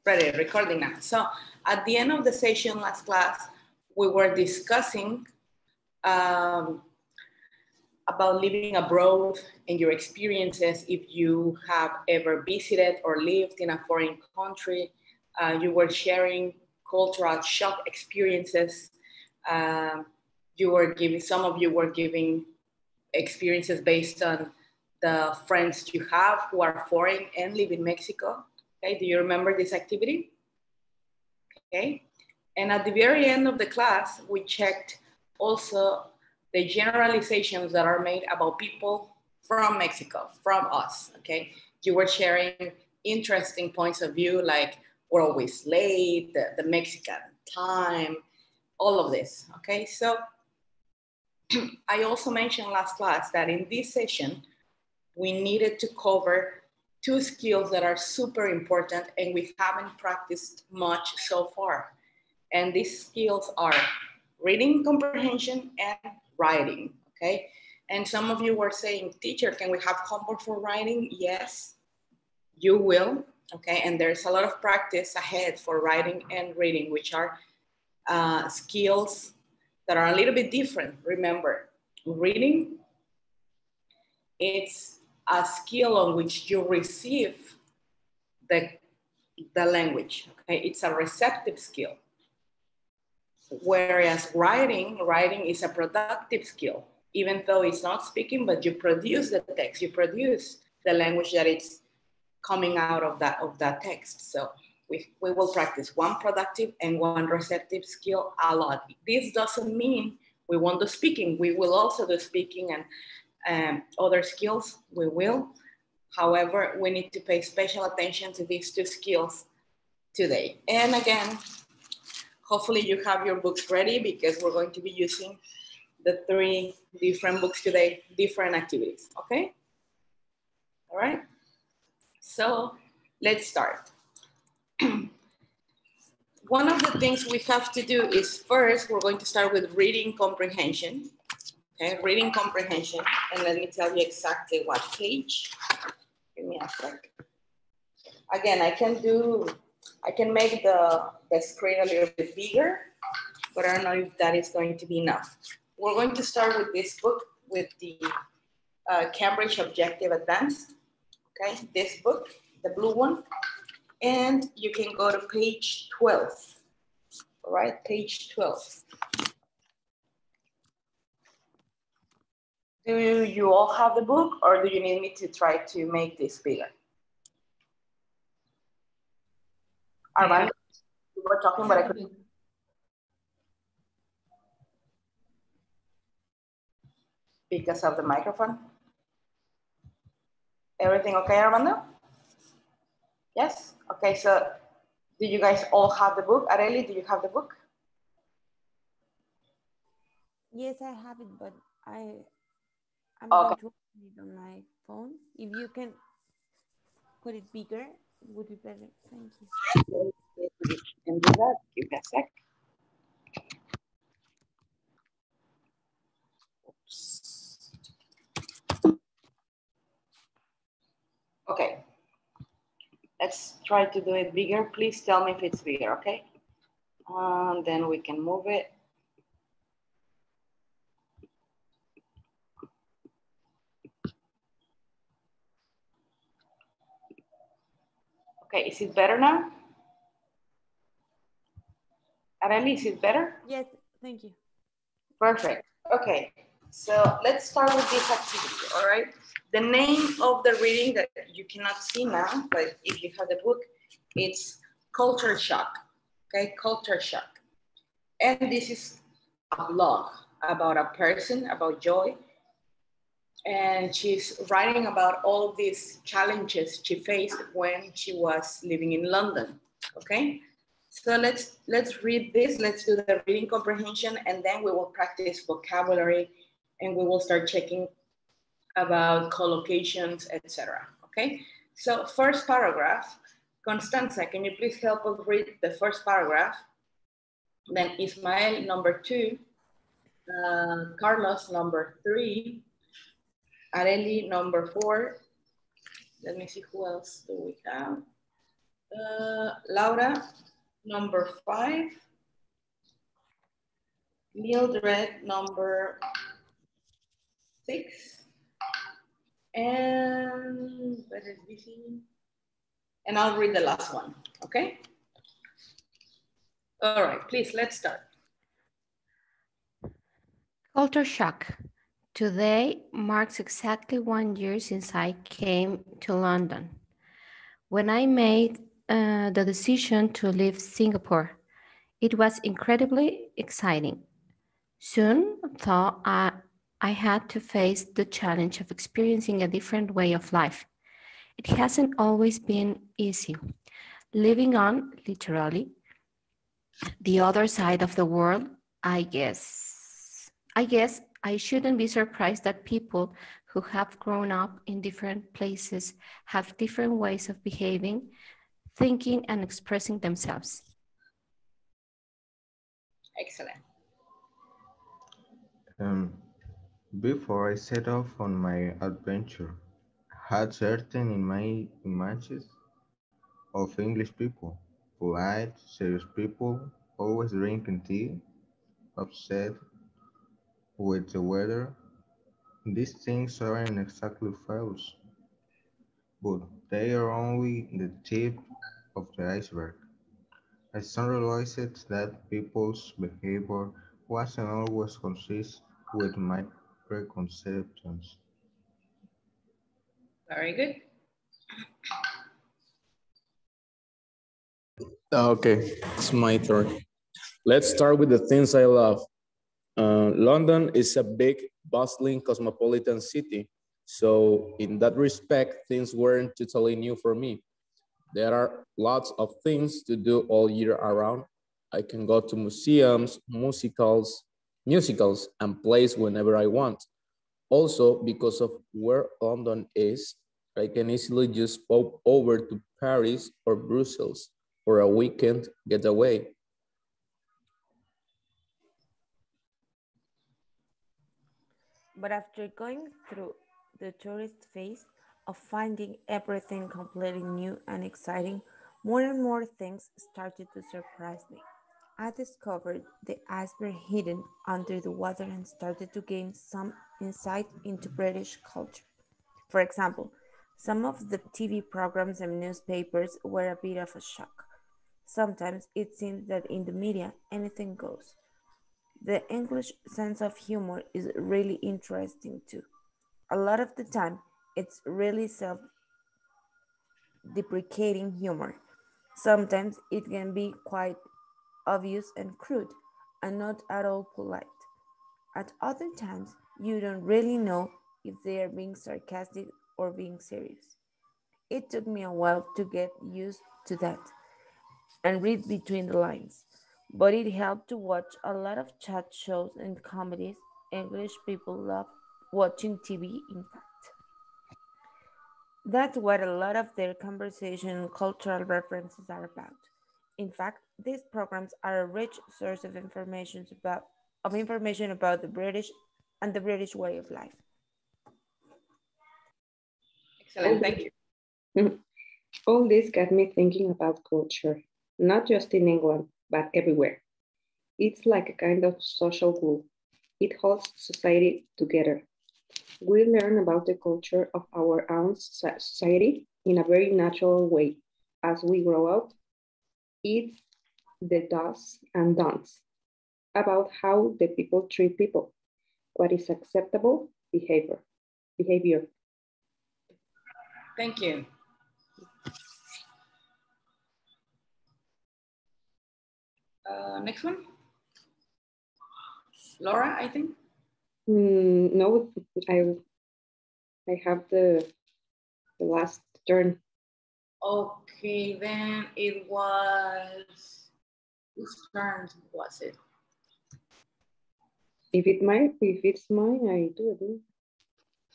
Ready, recording now. So at the end of the session last class, we were discussing about living abroad and your experiences if you have ever visited or lived in a foreign country. You were sharing cultural shock experiences. You were giving, some of you were giving experiences based on the friends you have who are foreign and live in Mexico. Okay, do you remember this activity? Okay, and at the very end of the class, we checked also the generalizations that are made about people from Mexico, from us, okay? You were sharing interesting points of view, like we're always late, the Mexican time, all of this, okay? So I also mentioned last class that in this session, we needed to cover two skills that are super important and we haven't practiced much so far. And these skills are reading comprehension and writing, okay? And some of you were saying, teacher, can we have homework for writing? Yes, you will, okay? And there's a lot of practice ahead for writing and reading, which are skills that are a little bit different. Remember, reading, it's a skill on which you receive the language, okay? It's a receptive skill. Whereas writing is a productive skill, even though it's not speaking, but you produce the text, you produce the language that it's coming out of that text. So we will practice one productive and one receptive skill a lot. This doesn't mean we won't do speaking. We will also do speaking and other skills, we will. However, we need to pay special attention to these two skills today. And again, hopefully you have your books ready because we're going to be using the 3 different books today, different activities, okay? All right, so let's start. One of the things we have to do is first, we're going to start with reading comprehension, okay? Reading comprehension, and let me tell you exactly what page. Give me a sec. Again, I can make the screen a little bit bigger, but I don't know if that is going to be enough. We're going to start with this book, with the Cambridge Objective Advanced, okay? This book, the blue one, and you can go to page 12, all right? Page 12. Do you all have the book, or do you need me to try to make this bigger? Armando, you were talking, but I couldn't. Because of the microphone. Everything okay, Armando? Yes? Okay, so do you guys all have the book? Areli, do you have the book? Yes, I have it, but I'm okay. going to open it on my phone. If you can put it bigger, it would be better. Thank you. And do that. Give me a sec. Oops. Okay. Let's try to do it bigger. Please tell me if it's bigger, okay? And then we can move it. Okay, is it better now? Areli, is it better? Yes, thank you. Perfect. Okay, so let's start with this activity, all right? The name of the reading that you cannot see now, but if you have the book, it's Culture Shock, okay? Culture Shock. And this is a blog about a person, about Joy, and she's writing about all of these challenges she faced when she was living in London, okay? So let's read this, let's do the reading comprehension, and then we will practice vocabulary, and we will start checking about collocations, etc. Okay? So first paragraph, Constanza, can you please help us read the first paragraph? Then Ismael, number 2, Carlos, number 3, Areli, number 4. Let me see who else do we have. Laura, number 5. Mildred, number 6. And where is this? And I'll read the last one, okay? All right, please, let's start. Culture shock. Today marks exactly 1 year since I came to London. When I made the decision to leave Singapore, it was incredibly exciting. Soon, though, I had to face the challenge of experiencing a different way of life. It hasn't always been easy. Living on, literally, the other side of the world, I guess I shouldn't be surprised that people who have grown up in different places have different ways of behaving, thinking, and expressing themselves. Excellent. Before I set off on my adventure, I had certain in my images of English people, polite, serious people, always drinking tea, upset with the weather. These things aren't exactly false, but they are only the tip of the iceberg. I soon realized that people's behavior wasn't always consistent with my preconceptions. Very good. Okay, it's my turn. Let's start with the things I love. London is a big, bustling, cosmopolitan city. So in that respect, things weren't totally new for me. There are lots of things to do all year around. I can go to museums, musicals, and plays whenever I want. Also, because of where London is, I can easily just pop over to Paris or Brussels for a weekend getaway. But after going through the tourist phase of finding everything completely new and exciting, more and more things started to surprise me. I discovered the iceberg hidden under the water and started to gain some insight into British culture. For example, some of the TV programs and newspapers were a bit of a shock. Sometimes it seems that in the media anything goes. The English sense of humor is really interesting too. A lot of the time, it's really self deprecating humor. Sometimes it can be quite obvious and crude and not at all polite. At other times, you don't really know if they are being sarcastic or being serious. It took me a while to get used to that and read between the lines, but it helped to watch a lot of chat shows and comedies. English people love watching TV, in fact. That's what a lot of their conversation and cultural references are about. In fact, these programs are a rich source of information about the British and the British way of life. Excellent, thank you. All this got me thinking about culture, not just in England, but everywhere. It's like a kind of social glue. It holds society together. We learn about the culture of our own society in a very natural way. As we grow up, it's the do's and don'ts about how the people treat people, what is acceptable behavior. Thank you. Next one. Laura, I think. No, I have the last turn. Okay, then it was, whose turn was it? If it's mine, I do it.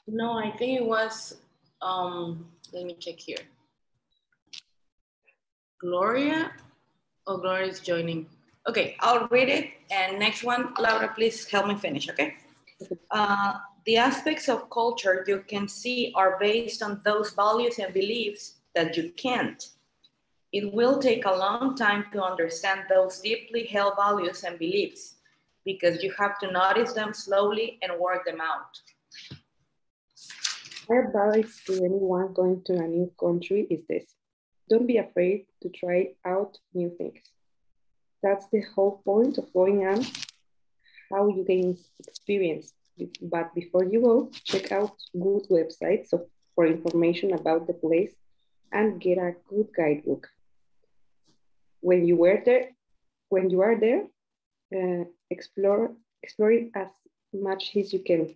No, I think it was, let me check here. Gloria, oh, Gloria is joining. Okay, I'll read it. And next one, Laura, please help me finish, okay? The aspects of culture you can see are based on those values and beliefs that you can't. It will take a long time to understand those deeply held values and beliefs because you have to notice them slowly and work them out. My advice to anyone going to a new country is this. Don't be afraid to try out new things. That's the whole point of going on, how you gain experience. But before you go, check out good websites for information about the place and get a good guidebook. When you are there, explore it as much as you can.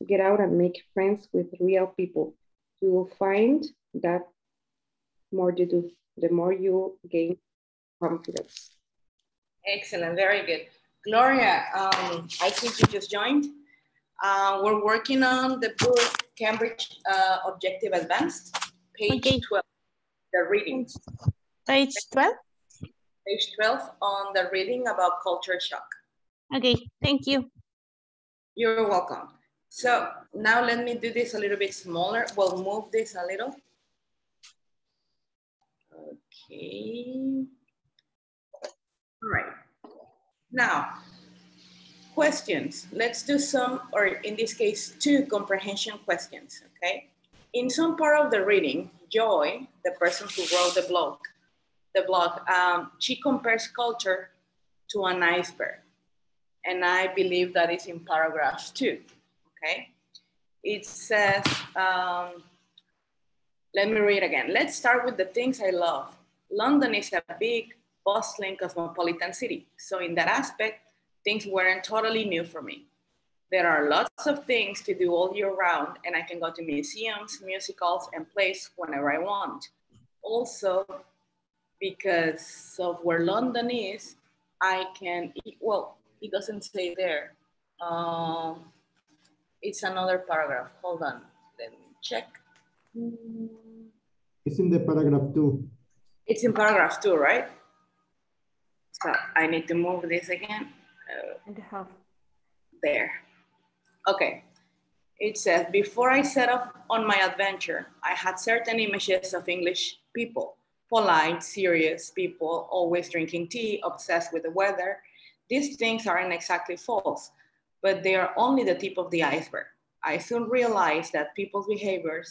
Get out and make friends with real people. You will find that more you do, the more you gain confidence. Excellent, very good. Gloria, I think you just joined. We're working on the book Cambridge Objective Advanced, page 12, the reading. Page 12? Page 12 on the reading about culture shock. Okay, thank you. You're welcome. So now let me do this a little bit smaller. We'll move this a little. Okay. All right. Now, questions. Let's do some, or in this case, 2 comprehension questions, okay? In some part of the reading, Joy, the person who wrote the blog, she compares culture to an iceberg. And I believe that is in paragraph 2, okay? It says, let me read again. Let's start with the things I love. London is a big, bustling, cosmopolitan city. So in that aspect, things weren't totally new for me. There are lots of things to do all year round, and I can go to museums, musicals, and plays whenever I want. Also, because of where London is, I can, well, it doesn't say there. It's another paragraph. Hold on, let me check. It's in the paragraph 2. It's in paragraph 2, right? So I need to move this again. There. Okay. It says, before I set off on my adventure, I had certain images of English people. Polite, serious people, always drinking tea, obsessed with the weather. These things aren't exactly false, but they are only the tip of the iceberg. I soon realized that people's behavior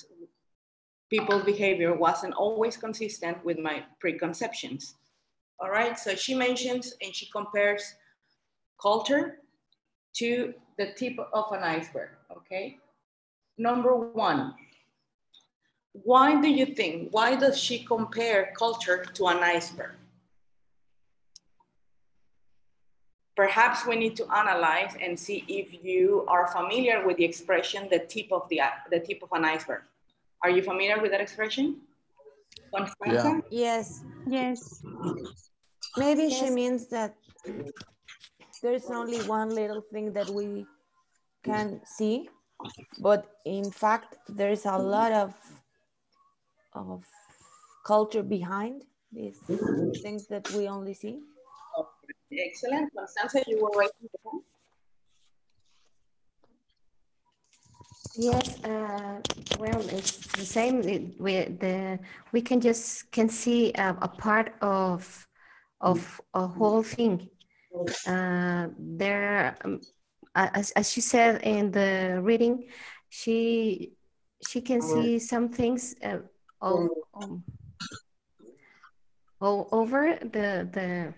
wasn't always consistent with my preconceptions. All right, so she mentions and she compares culture to the tip of an iceberg, okay? Number 1, why does she compare culture to an iceberg? Perhaps we need to analyze and see if you are familiar with the expression, the tip of an iceberg. Are you familiar with that expression? Constanza? Yeah. Yes. Maybe she means that there's only one little thing that we can see, but in fact, there's a lot of culture behind these things that we only see. Excellent. Constanza, you were writing the point? Yes, well, it's the same. We can see a part of a whole thing. There, as she said in the reading, she can see some things all over the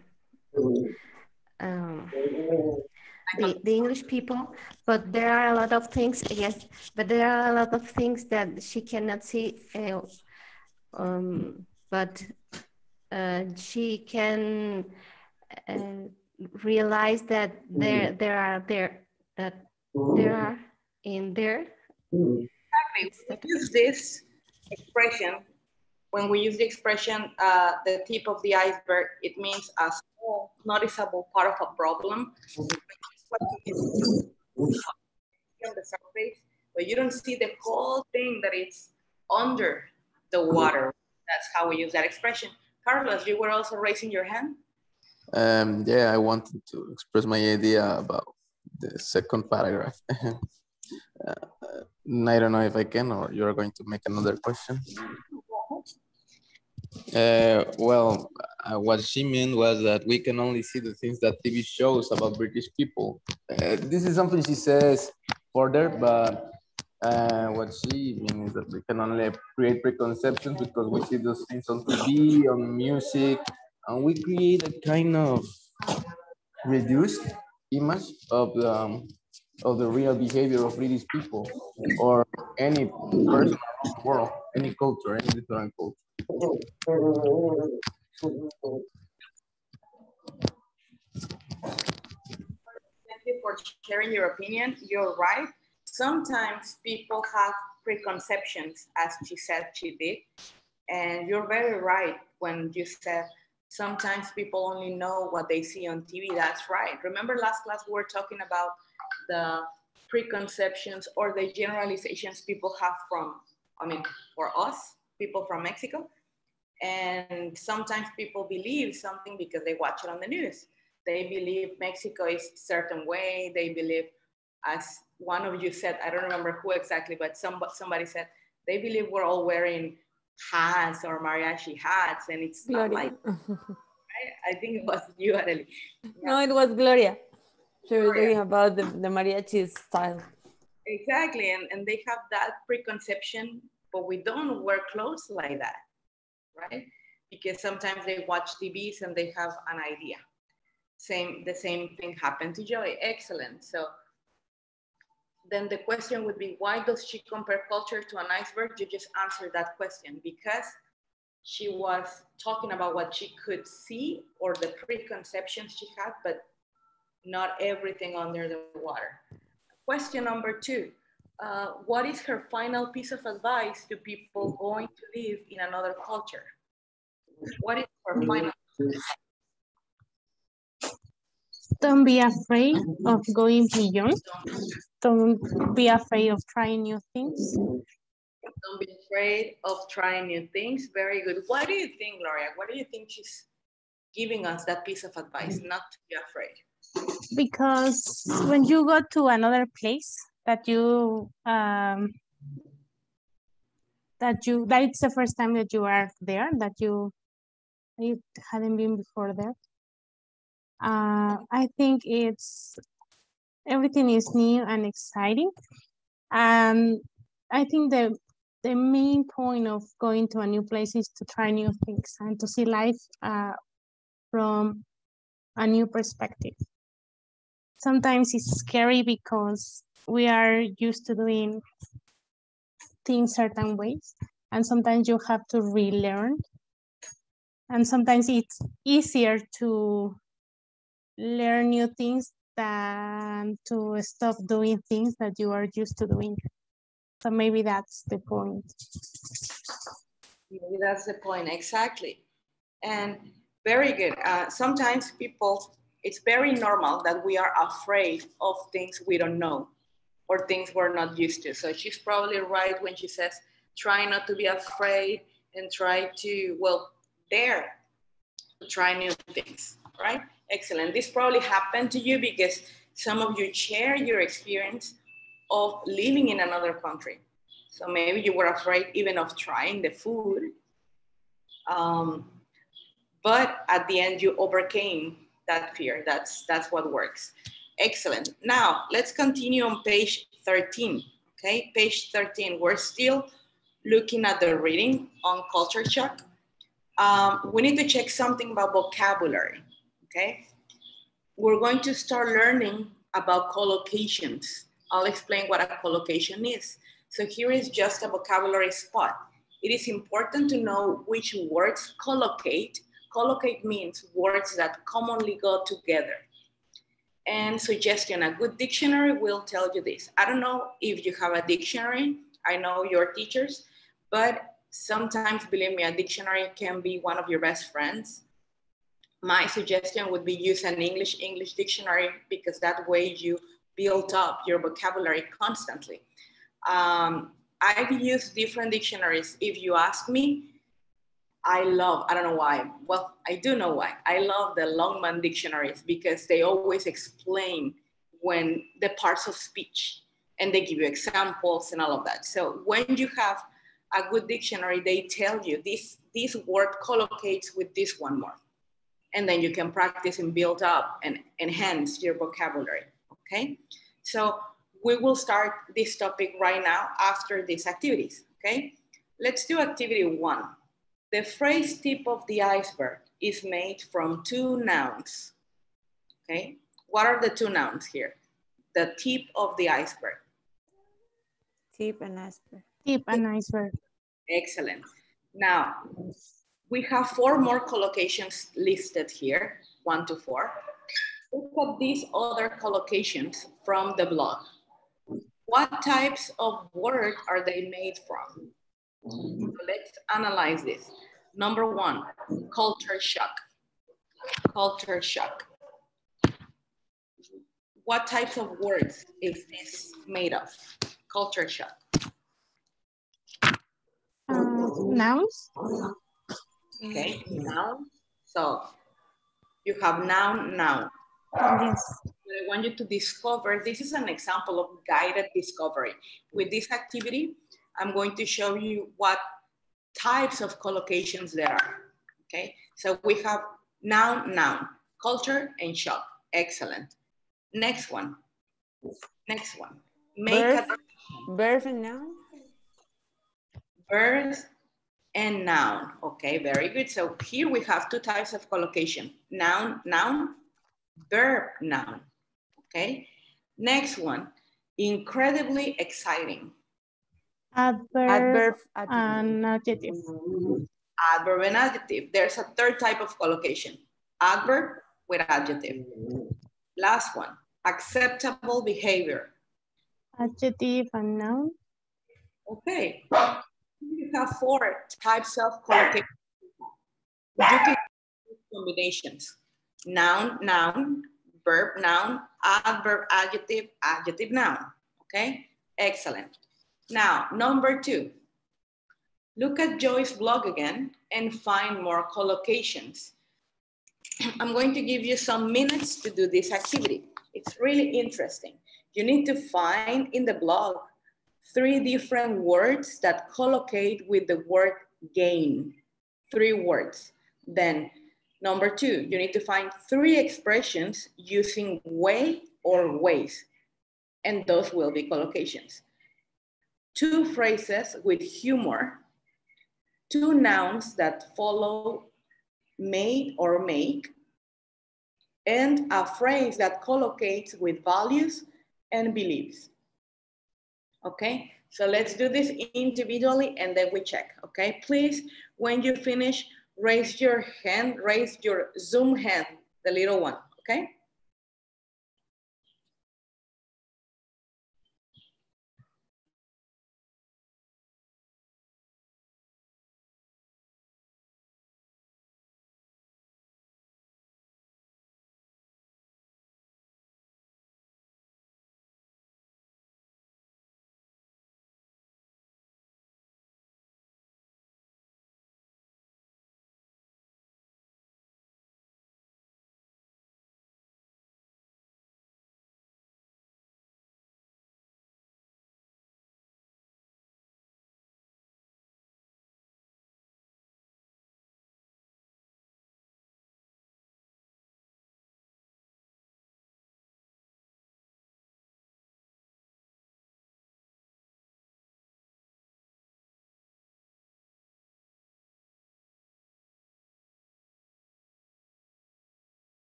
English people, but there are a lot of things, yes, but there are a lot of things that she cannot see, but she can realize that there are in there. Exactly. We use this expression, when we use the expression, the tip of the iceberg, it means a small, noticeable part of a problem. On the surface, but you don't see the whole thing that it's under the water. That's how we use that expression. Carlos, you were also raising your hand? Yeah, I wanted to express my idea about the second paragraph. I don't know if I can, or you're going to make another question. What she meant was that we can only see the things that TV shows about British people. This is something she says further, but what she means is that we can only create preconceptions because we see those things on TV, on music, and we create a kind of reduced image of the real behavior of British people or any person around the world, any culture, any different culture. Thank you for sharing your opinion. You're right. Sometimes people have preconceptions, as she said she did. And you're very right when you said sometimes people only know what they see on TV. That's right. Remember last class we were talking about the preconceptions or the generalizations people have from, for us, people from Mexico. And sometimes people believe something because they watch it on the news. They believe Mexico is a certain way. They believe, as one of you said, I don't remember who exactly, but somebody said, they believe we're all wearing hats or mariachi hats, and it's Gloria. not like, right? I think it was you, Arely. Yeah. No, it was Gloria. She was talking about the mariachi style. Exactly, and they have that preconception, but we don't wear clothes like that, right? Because sometimes they watch TVs and they have an idea. The same thing happened to Joy. Excellent. So then the question would be, why does she compare culture to an iceberg? You just answered that question because she was talking about what she could see or the preconceptions she had, but not everything under the water. Question number 2, what is her final piece of advice to people going to live in another culture? What is her final? Don't be afraid of going beyond. Don't be afraid of trying new things. Don't be afraid of trying new things. Very good. What do you think, Gloria? What do you think she's giving us that piece of advice, not to be afraid? Because when you go to another place that it's the first time that you are there, that you hadn't been before there. I think everything is new and exciting. And I think the main point of going to a new place is to try new things and to see life from a new perspective. Sometimes it's scary because we are used to doing things certain ways, and sometimes you have to relearn. And sometimes it's easier to learn new things than to stop doing things that you are used to doing. So maybe that's the point. Maybe that's the point, exactly. And very good. Sometimes people, it's very normal that we are afraid of things we don't know or things we're not used to. So she's probably right when she says, try not to be afraid and try to, dare to try new things, right? Excellent. This probably happened to you because some of you share your experience of living in another country. So maybe you were afraid even of trying the food. But at the end, you overcame that fear. That's what works. Excellent. Now, let's continue on page 13. Okay, page 13. We're still looking at the reading on culture shock. We need to check something about vocabulary. Okay, we're going to start learning about collocations. I'll explain what a collocation is. So here is just a vocabulary spot. It is important to know which words collocate. Collocate means words that commonly go together. And suggestion, a good dictionary will tell you this. I don't know if you have a dictionary. I know your teachers, but sometimes, believe me, a dictionary can be one of your best friends. My suggestion would be use an English dictionary because that way you build up your vocabulary constantly. I've used different dictionaries. If you ask me, I don't know why. Well, I do know why. I love the Longman dictionaries because they always explain when the parts of speech and they give you examples and all of that. So when you have a good dictionary, they tell you this word collocates with this one more. And then you can practice and build up and enhance your vocabulary, okay? So we will start this topic right now after these activities, okay? Let's do activity 1. The phrase tip of the iceberg is made from 2 nouns, okay? What are the 2 nouns here? The tip of the iceberg. Tip and iceberg. Tip and iceberg. Excellent. Now, we have 4 more collocations listed here, 1 to 4. Look at these other collocations from the blog. What types of words are they made from? So let's analyze this. Number 1, culture shock. Culture shock. What types of words is this made of? Culture shock. Nouns. Okay, noun. So you have noun, noun. Yes. What I want you to discover, this is an example of guided discovery. With this activity, I'm going to show you what types of collocations there are, okay? So we have noun, noun, culture, and shock. Excellent. Next one. Next one. Make Verb and noun? Verb and noun. Okay, very good. So here we have 2 types of collocation. Noun, noun, verb, noun. Okay. Next one, incredibly exciting. Adverb and adjective. Adverb and adjective. There's a 3rd type of collocation. Adverb with adjective. Last one, acceptable behavior. Adjective and noun. Okay. You have 4 types of collocation. You can use combinations. Noun, noun, verb, noun, adverb, adjective, adjective, noun. Okay, excellent. Now, number 2. Look at Joy's blog again and find more collocations. I'm going to give you some minutes to do this activity. It's really interesting. You need to find in the blog 3 different words that collocate with the word gain. 3 words. Then number 2, you need to find 3 expressions using way or ways, and those will be collocations. 2 phrases with humor, 2 nouns that follow made or make, and a phrase that collocates with values and beliefs. Okay, so let's do this individually and then we check, okay? Please, when you finish, raise your hand, raise your Zoom hand, the little one, okay?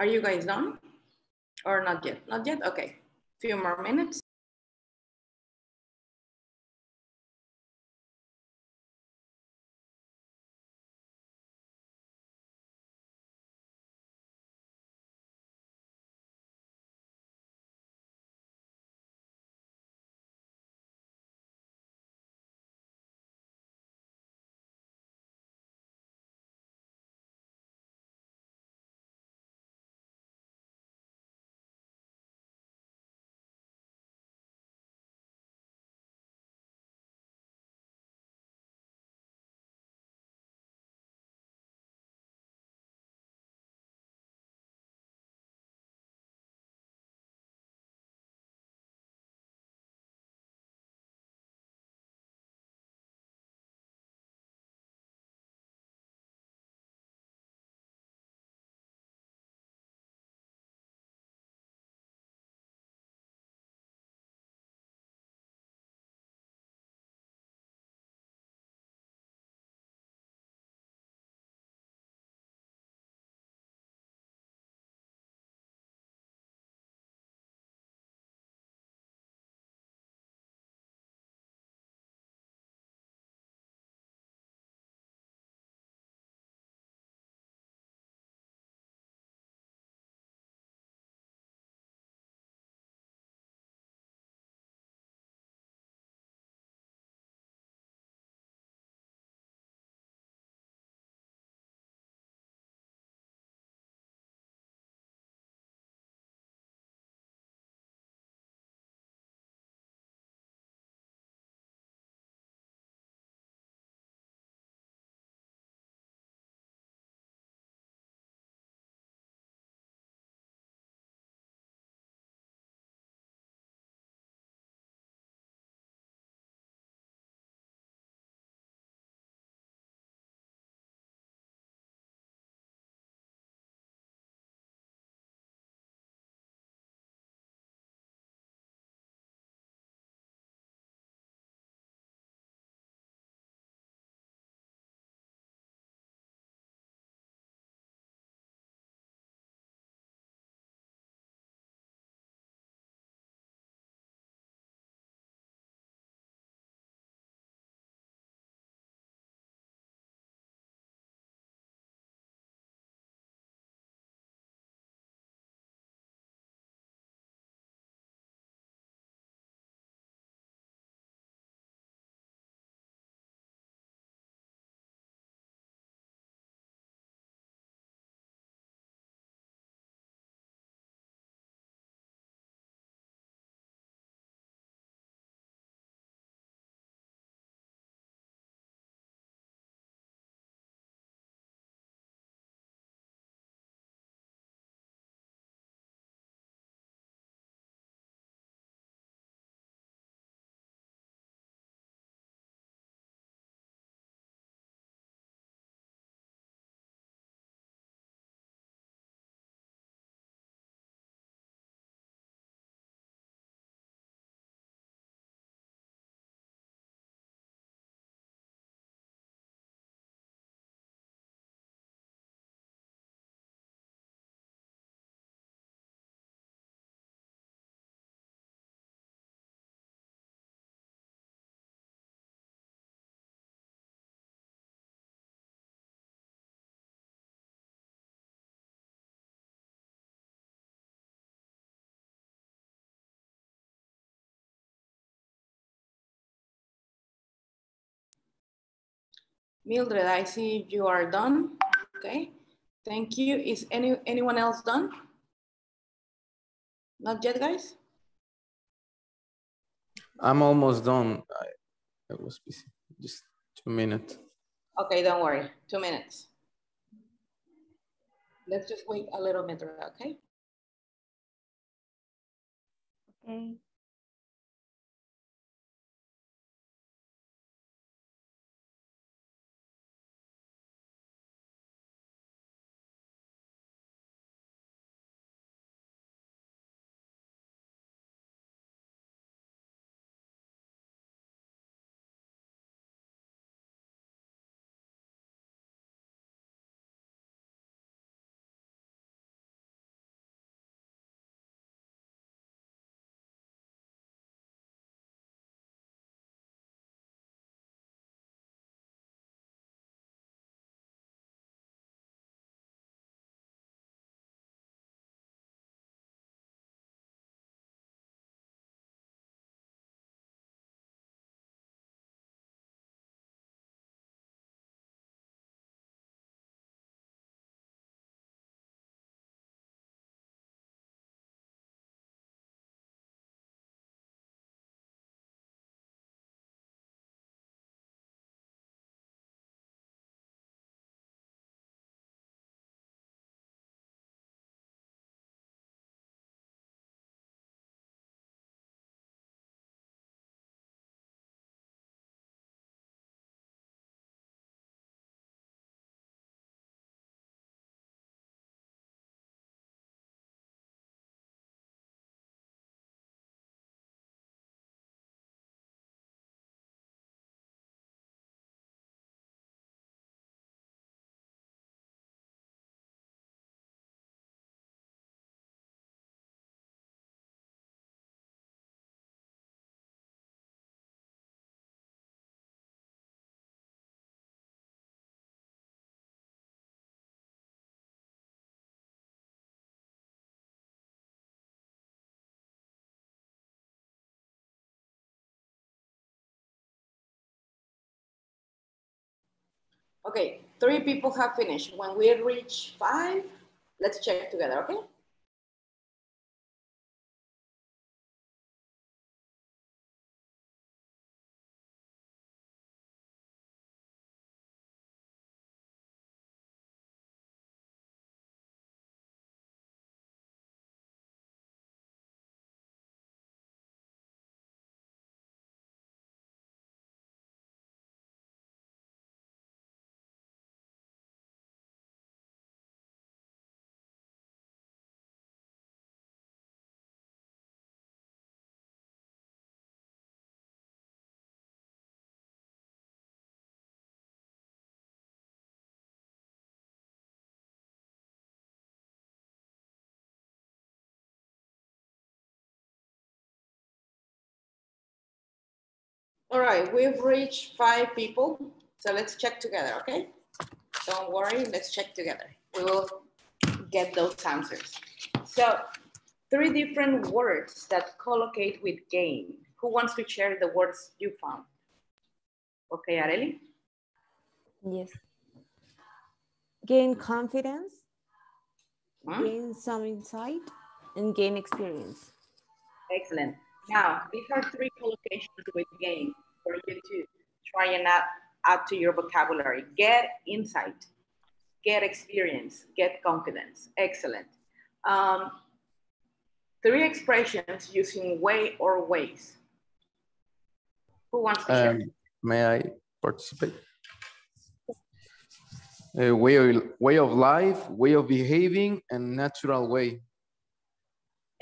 Are you guys done? Or not yet? Not yet? Okay. Few more minutes. Mildred, I see you are done. Okay, thank you. Is anyone else done? Not yet, guys? I'm almost done. I was busy. Just 2 minutes. Okay, don't worry. 2 minutes. Let's just wait a little bit, okay? Okay. Okay, 3 people have finished. When we reach 5, let's check together, okay? All right, we've reached 5 people. So let's check together, okay? Don't worry, let's check together. We will get those answers. So 3 different words that collocate with gain. Who wants to share the words you found? Okay, Areli? Yes. Gain confidence, Huh? gain some insight, and gain experience. Excellent. Now, these are 3 collocations with gain for you to try and add to your vocabulary. Get insight, get experience, get confidence. Excellent. 3 expressions using way or ways. Who wants to share? May I participate? Way of life, way of behaving, and natural way.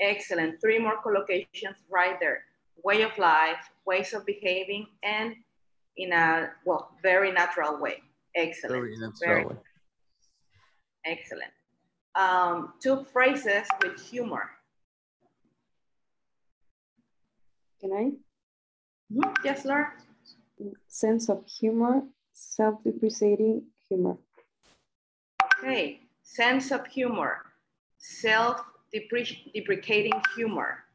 Excellent. 3 more collocations right there. Way of life, ways of behaving, and in a, well, very natural way. Excellent. Very natural way. Excellent. 2 phrases with humor. Can I? Yes, Laura. Sense of humor, self-depreciating humor. Okay. Sense of humor, self-deprecating humor.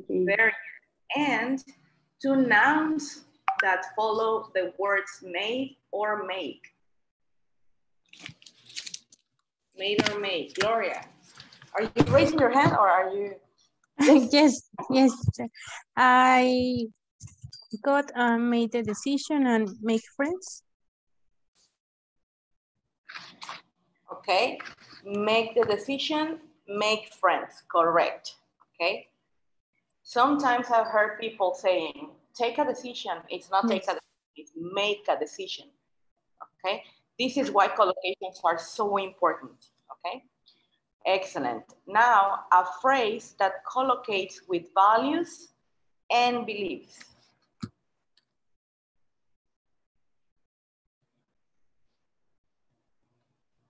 Very good. And 2 nouns that follow the words made or make. Made or make. Gloria, are you raising your hand or are you? Yes, yes. I got made a decision and make friends. Okay, make the decision, make friends, correct, okay? Sometimes I've heard people saying, take a decision. It's not take a decision, it's make a decision, okay? This is why collocations are so important, okay? Excellent. Now, a phrase that collocates with values and beliefs.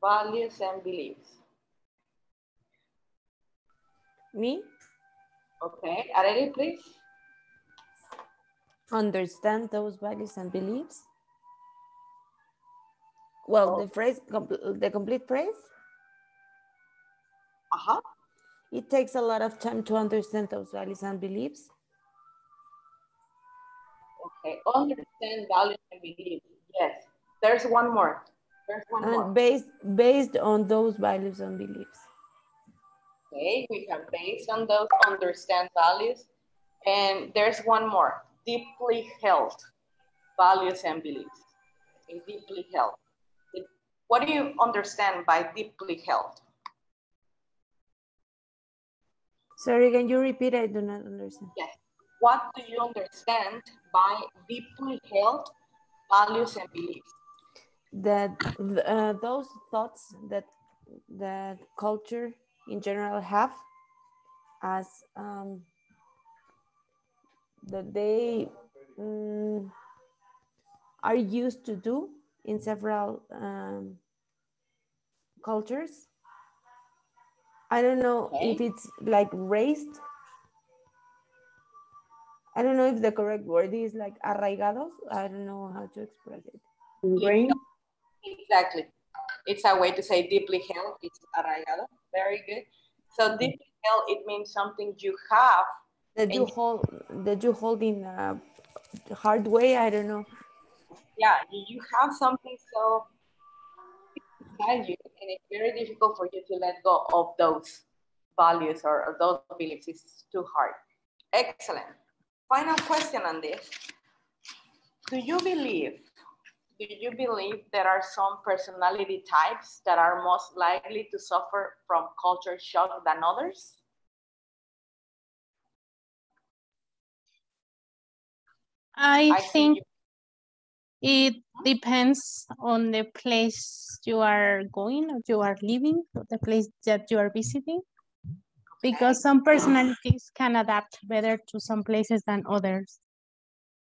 Values and beliefs. Me? Okay, Areli, please. Understand those values and beliefs. Well, the phrase, the complete phrase. It takes a lot of time to understand those values and beliefs. Okay, understand values and beliefs. Yes, there's one more. There's one more. Based on those values and beliefs. Okay, we have based on those understand values. And there's one more, deeply held values and beliefs. Okay, deeply held. What do you understand by deeply held? Sorry, can you repeat? I do not understand. Yes. What do you understand by deeply held values and beliefs? That those thoughts that culture in general have, as that they are used to do in several cultures. I don't know if it's like raised. I don't know if the correct word is like arraigados. I don't know how to express it. Ingrained? Exactly. It's a way to say deeply held. It's arraigado. Very good. So deeply held, it means something you have. That you hold in a hard way. I don't know. Yeah, you have something so inside you, and it's very difficult for you to let go of those values or those beliefs. It's too hard. Excellent. Final question on this. Do you believe there are some personality types that are most likely to suffer from culture shock than others? I think it depends on the place you are going or you are living, or the place that you are visiting, because some personalities can adapt better to some places than others.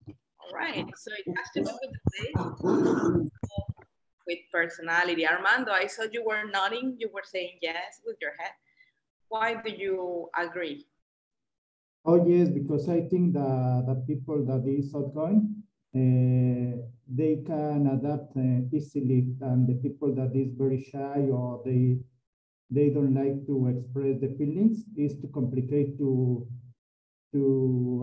All right, so it has to do with the place, with personality. Armando, I saw you were nodding, you were saying yes with your head. Why do you agree? Oh yes, because I think that the people that is outgoing, they can adapt easily, and the people that is very shy or they don't like to express the feelings is too complicated to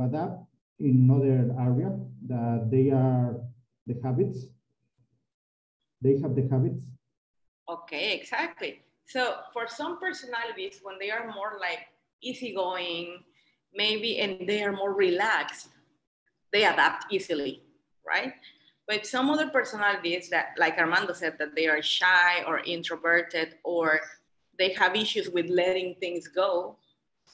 adapt in other area that they are the habits. They have the habits. Okay, exactly. So for some personalities, when they are more like easygoing, maybe, and they are more relaxed, they adapt easily, right? But some other personalities that, like Armando said, that they are shy or introverted, or they have issues with letting things go,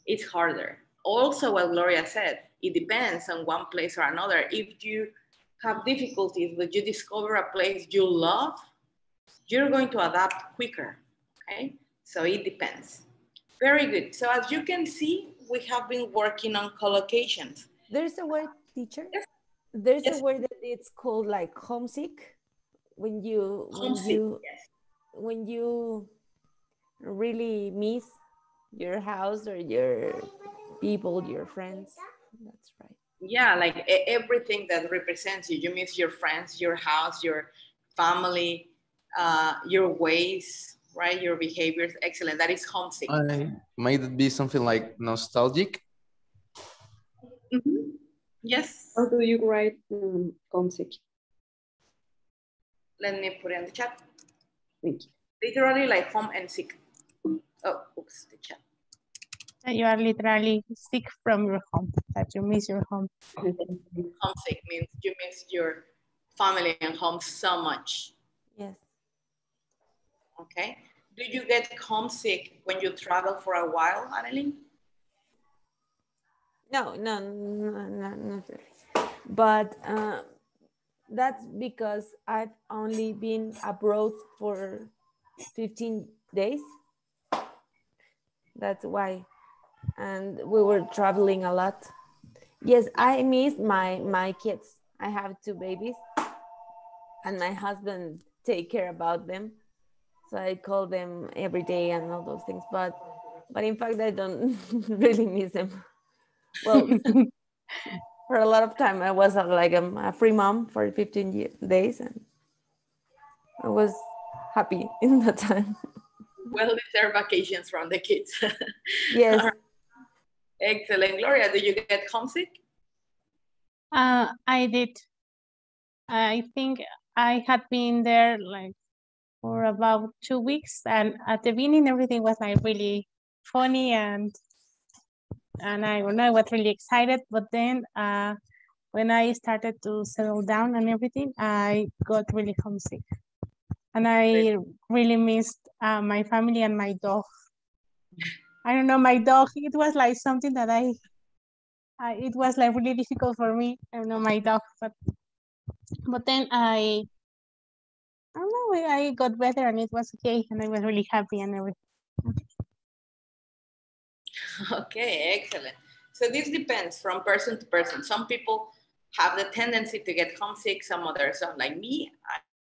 it's harder. Also, what Gloria said, it depends on one place or another. If you have difficulties, but you discover a place you love, you're going to adapt quicker, okay? So it depends. Very good. So as you can see, we have been working on collocations. There's a word, teacher. Yes. There's Yes. a word that it's called like homesick. When you when you really miss your house or your people, your friends. That's right. Yeah, like everything that represents you. You miss your friends, your house, your family, your ways, right? Your behaviors. Excellent. That is homesick. Might it be something like nostalgic? Mm-hmm. Yes. How do you write homesick? Let me put it in the chat. Thank you. Literally like home and sick. Oh, oops, the chat. You are literally sick from your home, that you miss your home. Homesick means you miss your family and home so much. Yes. Okay. Do you get homesick when you travel for a while, Annalyn? No, not really. But that's because I've only been abroad for 15 days. That's why. And we were traveling a lot. Yes, I miss my kids. I have 2 babies and my husband take care about them. So I call them every day and all those things. But in fact, I don't really miss them. Well, for a lot of time, I was like a free mom for 15 days, and I was happy in that time. Well-deserved vacations from the kids. Yes. Excellent. Gloria, do you get homesick? I did. I think I had been there like for about 2 weeks, and at the beginning everything was like really funny and I was really excited, but then when I started to settle down and everything, I got really homesick, and I really missed my family and my dog. I don't know, my dog, it was like something that it was like really difficult for me. I don't know, my dog, but then I don't know, I got better and it was okay, and I was really happy and everything. Okay, excellent. So this depends from person to person. Some people have the tendency to get homesick, some others don't. Like me,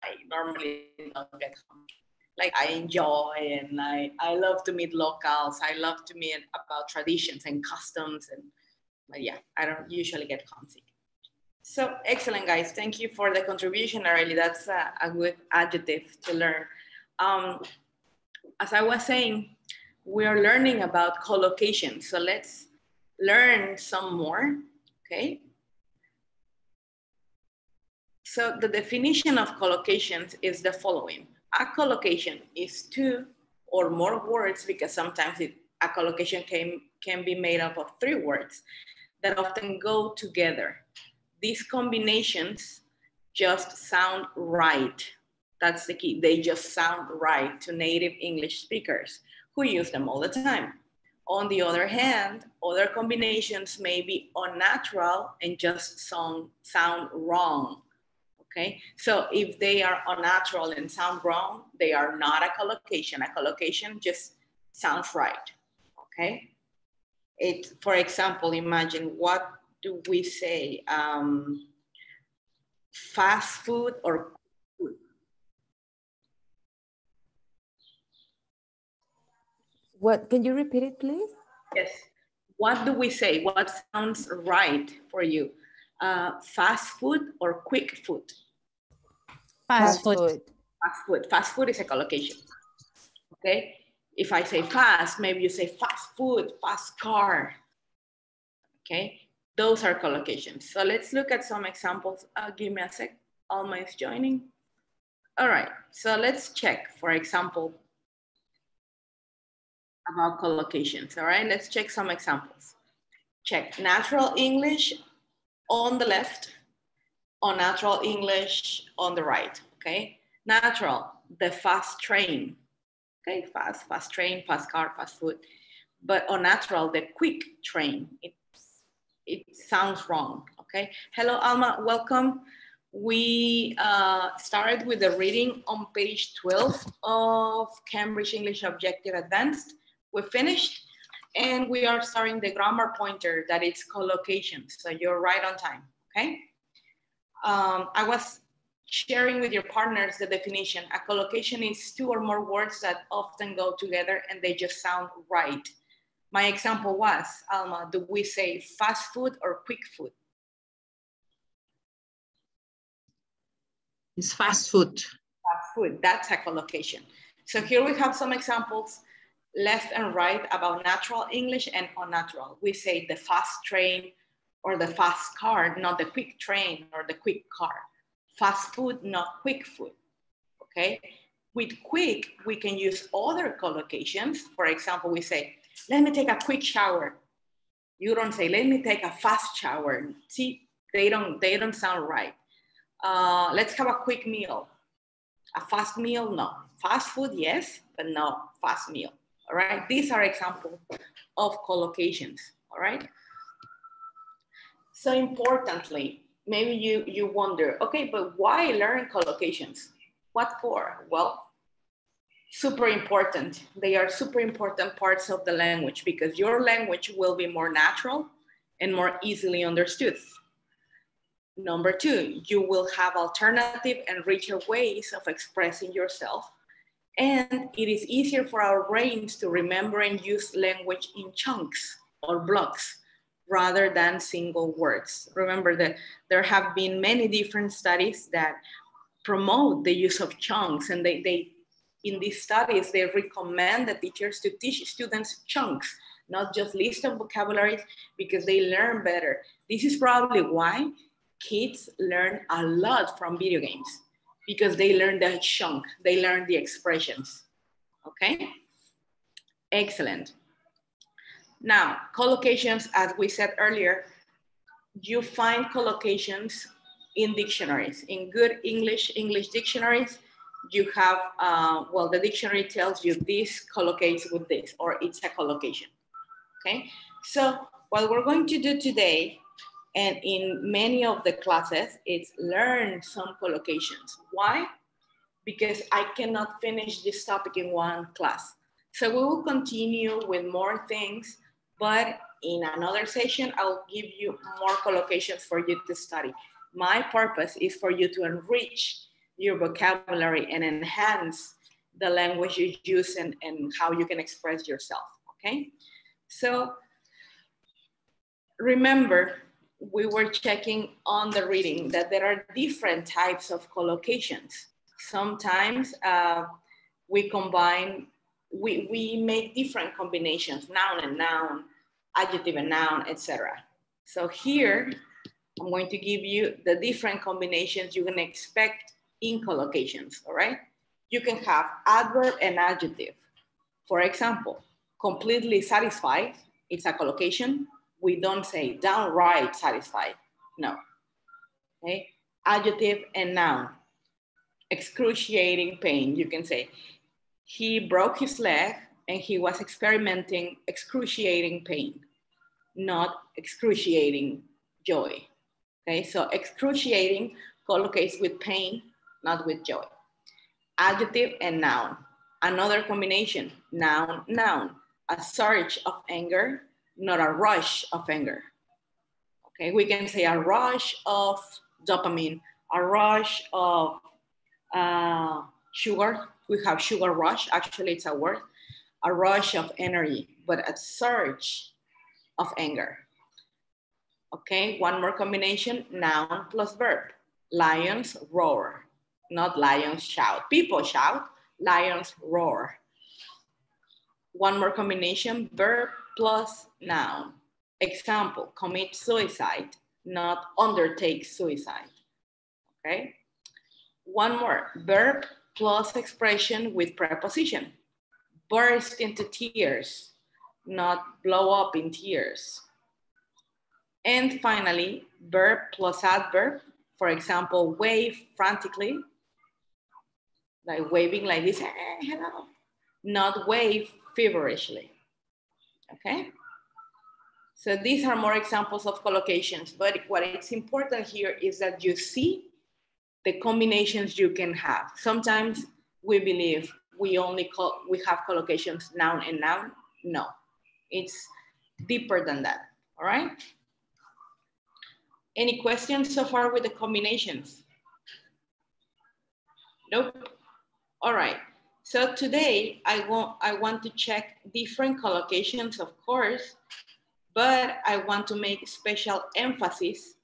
I normally don't get homesick. Like I enjoy and I love to meet locals. I love to meet about traditions and customs. But yeah, I don't usually get homesick. So excellent, guys. Thank you for the contribution, Arely. That's a good adjective to learn. As I was saying, we are learning about collocation. So let's learn some more, okay? So the definition of collocations is the following. A collocation is two or more words, because sometimes a collocation can be made up of 3 words that often go together. These combinations just sound right. That's the key. They just sound right to native English speakers who use them all the time. On the other hand, other combinations may be unnatural and just sound wrong. Okay, so if they are unnatural and sound wrong, they are not a collocation. A collocation just sounds right. Okay, for example, imagine, what do we say? Fast food or food? What, can you repeat it, please? Yes. What do we say? What sounds right for you? Fast food or quick food? Fast food. Fast food. Fast food is a collocation. Okay. If I say fast, maybe you say fast food, fast car. Okay. Those are collocations. So let's look at some examples. Give me a sec. Alma is joining. All right. So let's check, for example, about collocations. All right. Let's check some examples. Check natural English on the left, unnatural English on the right. Okay. Natural, the fast train. Okay. Fast train, fast car, fast food. But unnatural, the quick train. It sounds wrong. Okay. Hello, Alma. Welcome. We started with the reading on page 12 of Cambridge English Objective Advanced. We finished, and we are starting the grammar pointer that is collocations. So you're right on time. Okay. I was sharing with your partners the definition. A collocation is 2 or more words that often go together and they just sound right. My example was, Alma, do we say fast food or quick food? It's fast food. Fast food, that's a collocation. So here we have some examples, left and right, about natural English and unnatural. We say the fast train or the fast car, not the quick train or the quick car. Fast food, not quick food, okay? With quick, we can use other collocations. For example, we say, let me take a quick shower. You don't say, let me take a fast shower. See, they don't sound right. Let's have a quick meal. A fast meal, no. Fast food, yes, but no fast meal, all right? These are examples of collocations, all right? So importantly, maybe you wonder, okay, but why learn collocations? What for? Well, super important. They are super important parts of the language because your language will be more natural and more easily understood. Number 2, you will have alternative and richer ways of expressing yourself. And it is easier for our brains to remember and use language in chunks or blocks rather than single words. Remember that there have been many different studies that promote the use of chunks, and they in these studies, they recommend the teachers to teach students chunks, not just list of vocabularies, because they learn better. This is probably why kids learn a lot from video games, because they learn the chunk, they learn the expressions, okay? Excellent. Now, collocations, as we said earlier, you find collocations in dictionaries. In good English dictionaries, you have, well, the dictionary tells you this collocates with this, or it's a collocation, okay? So what we're going to do today, and in many of the classes, it's learn some collocations. Why? Because I cannot finish this topic in one class. So we will continue with more things, but in another session, I'll give you more collocations for you to study. My purpose is for you to enrich your vocabulary and enhance the language you use and how you can express yourself, okay? So remember, we were checking on the reading that there are different types of collocations. Sometimes we combine, we make different combinations, noun and noun, adjective and noun, etc. So here, I'm going to give you the different combinations you can expect in collocations, all right? you can have adverb and adjective. For example, completely satisfied, it's a collocation. We don't say downright satisfied, no. Okay, adjective and noun. Excruciating pain, you can say, he broke his leg and he was experimenting excruciating pain, not excruciating joy. Okay, so excruciating collocates with pain, not with joy. Adjective and noun. Another combination, noun, noun. A surge of anger, not a rush of anger. Okay, we can say a rush of dopamine, a rush of sugar. We have sugar rush, actually it's a word. A rush of energy, but a surge of anger. Okay, one more combination, noun plus verb. Lions roar, not lions shout. People shout, lions roar. One more combination, verb plus noun. Example, commit suicide, not undertake suicide. Okay. One more, verb plus expression with preposition. Burst into tears, not blow up in tears. And finally, verb plus adverb. For example, wave frantically, like waving like this, hey, hello. Not wave feverishly, okay? So these are more examples of collocations, but what is important here is that you see the combinations you can have. Sometimes we believe we have collocations noun and noun. No, it's deeper than that, all right? Any questions so far with the combinations? Nope. All right. So today I want to check different collocations, of course, but I want to make special emphasis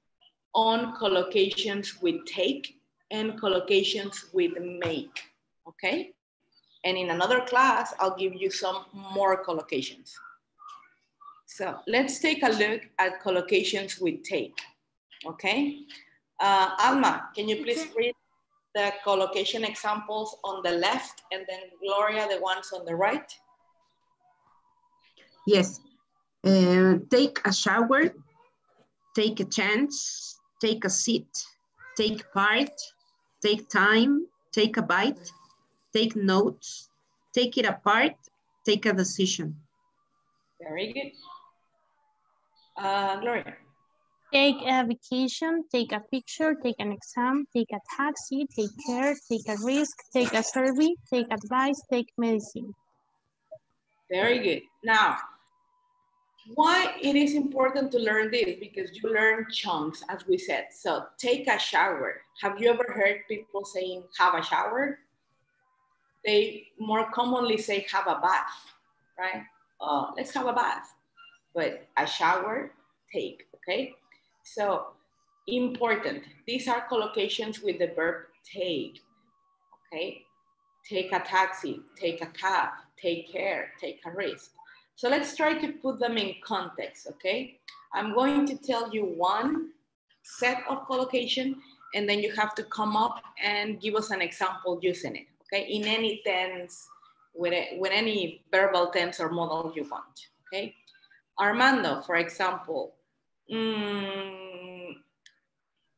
on collocations with take and collocations with make, okay? And in another class, I'll give you some more collocations. So let's take a look at collocations with take, okay? Alma, can you please read the collocation examples on the left, and then Gloria, the ones on the right? Yes. Take a shower, take a chance, take a seat, take part, take time, take a bite, take notes, take it apart, take a decision. Very good. Gloria. Take a vacation, take a picture, take an exam, take a taxi, take care, take a risk, take a survey, take advice, take medicine. Very good. Now, why it is important to learn this? Because you learn chunks, as we said. So take a shower. Have you ever heard people saying have a shower? They more commonly say have a bath, right? Oh, let's have a bath. But a shower, take, okay? So important. These are collocations with the verb take, okay? Take a taxi, take a cab, take care, take a risk. So let's try to put them in context, okay? I'm going to tell you one set of collocation, and then you have to come up and give us an example using it, okay? In any tense, with any verbal tense or model you want, okay? Armando, for example,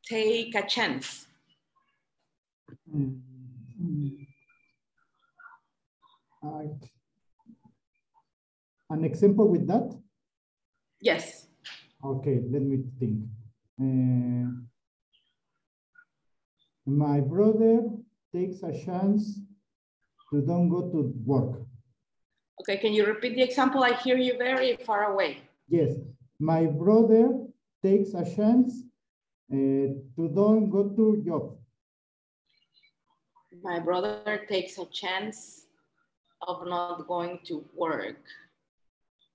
take a chance. An example with that? Yes. Okay, let me think. My brother takes a chance to don't go to work. Okay, can you repeat the example? I hear you very far away. Yes, my brother takes a chance to don't go to job. My brother takes a chance of not going to work.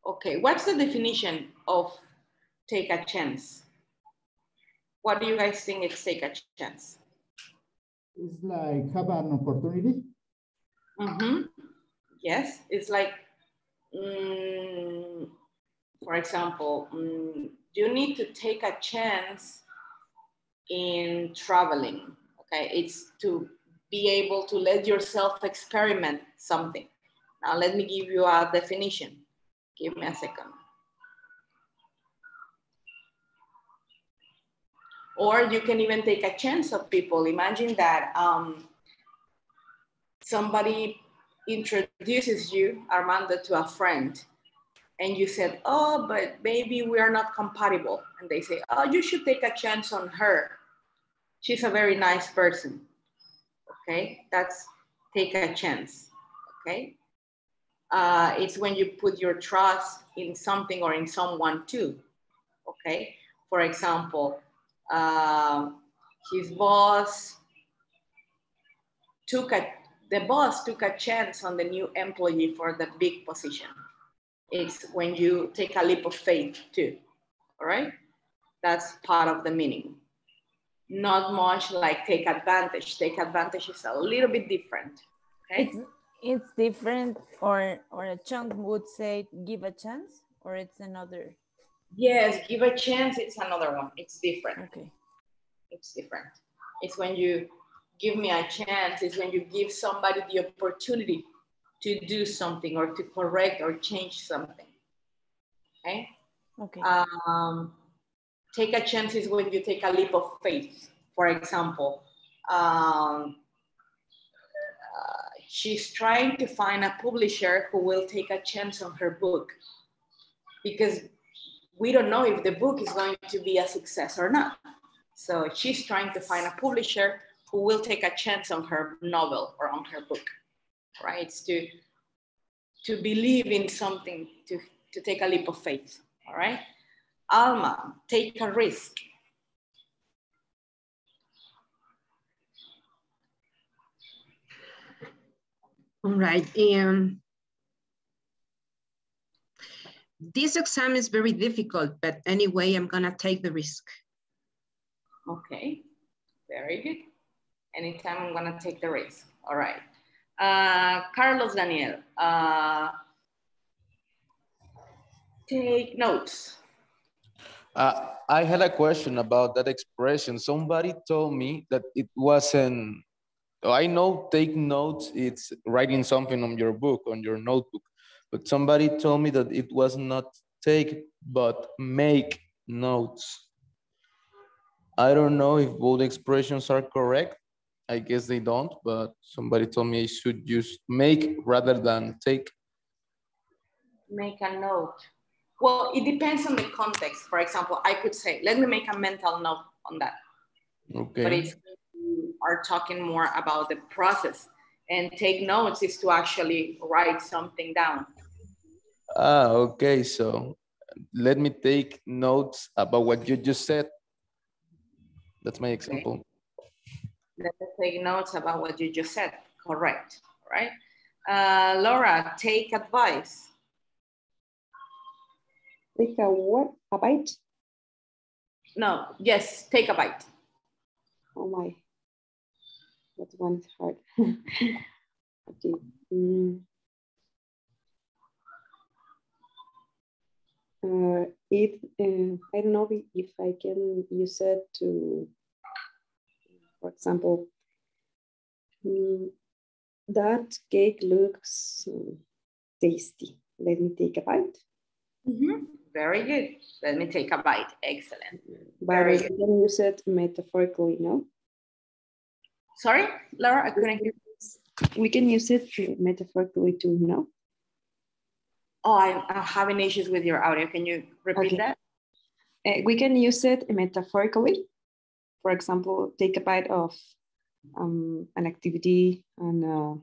Okay, what's the definition of take a chance? What do you guys think is take a chance? It's like have an opportunity. Mm-hmm. Yes, it's like, for example, you need to take a chance in traveling. Okay, it's to be able to let yourself experiment something. Now let me give you a definition. Give me a second. Or you can even take a chance of people. Imagine that somebody introduces you, Armando, to a friend, and you said, oh, but maybe we are not compatible. And they say, oh, you should take a chance on her. She's a very nice person. Okay, that's take a chance. Okay, it's when you put your trust in something or in someone too. Okay, for example, the boss took a chance on the new employee for the big position. It's when you take a leap of faith too, all right? That's part of the meaning. Not much like take advantage. Take advantage is a little bit different, okay? It's different, or a chunk would say give a chance, or it's another? Yes, give a chance, it's another one. It's different. Okay. It's different. It's when you give me a chance, it's when you give somebody the opportunity to do something or to correct or change something, okay? Okay. Take a chance is when you take a leap of faith. For example, she's trying to find a publisher who will take a chance on her book because we don't know if the book is going to be a success or not. So she's trying to find a publisher who will take a chance on her novel or on her book, right? It's to believe in something, to take a leap of faith, all right? Alma, take a risk. All right. This exam is very difficult, but anyway, I'm gonna take the risk. Okay, very good. Anytime I'm gonna take the risk. All right. Carlos Daniel, take notes. I had a question about that expression. Somebody told me that it wasn't, I know take notes, it's writing something on your book, on your notebook, but somebody told me that it was not take, but make notes. I don't know if both expressions are correct. I guess they don't, but somebody told me I should use make rather than take. Make a note. Well, it depends on the context. For example, I could say, let me make a mental note on that. Okay. But it's, we are talking more about the process, and take notes is to actually write something down. Okay, so let me take notes about what you just said. That's my example. Okay. Let me take notes about what you just said. Correct, right? Laura, take advice. Take a what? A bite? No, yes, take a bite. Oh my, that one is hard. Okay. I don't know if I can use it to, for example, that cake looks tasty. Let me take a bite. Mm-hmm. Very good. Let me take a bite. Excellent. But we can use it metaphorically, no? Sorry, Laura, I couldn't hear. We can use it metaphorically too, no? Oh, I'm having issues with your audio. Can you repeat that? We can use it metaphorically. For example, take a bite of an activity and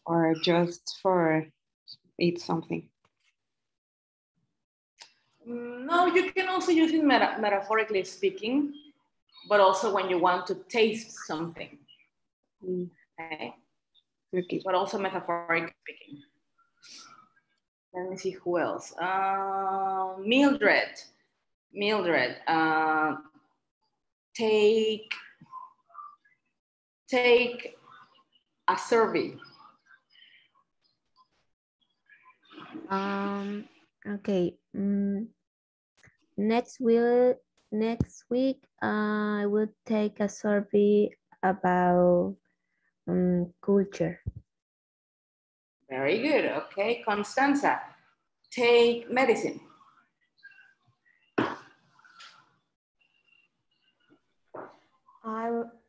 or just for eat something. No, you can also use it metaphorically speaking, but also when you want to taste something. Okay. Okay. But also metaphorically speaking. Let me see who else. Mildred. Mildred, take a survey. Okay. Next week, I will take a survey about culture. Very good. Okay, Constanza, take medicine.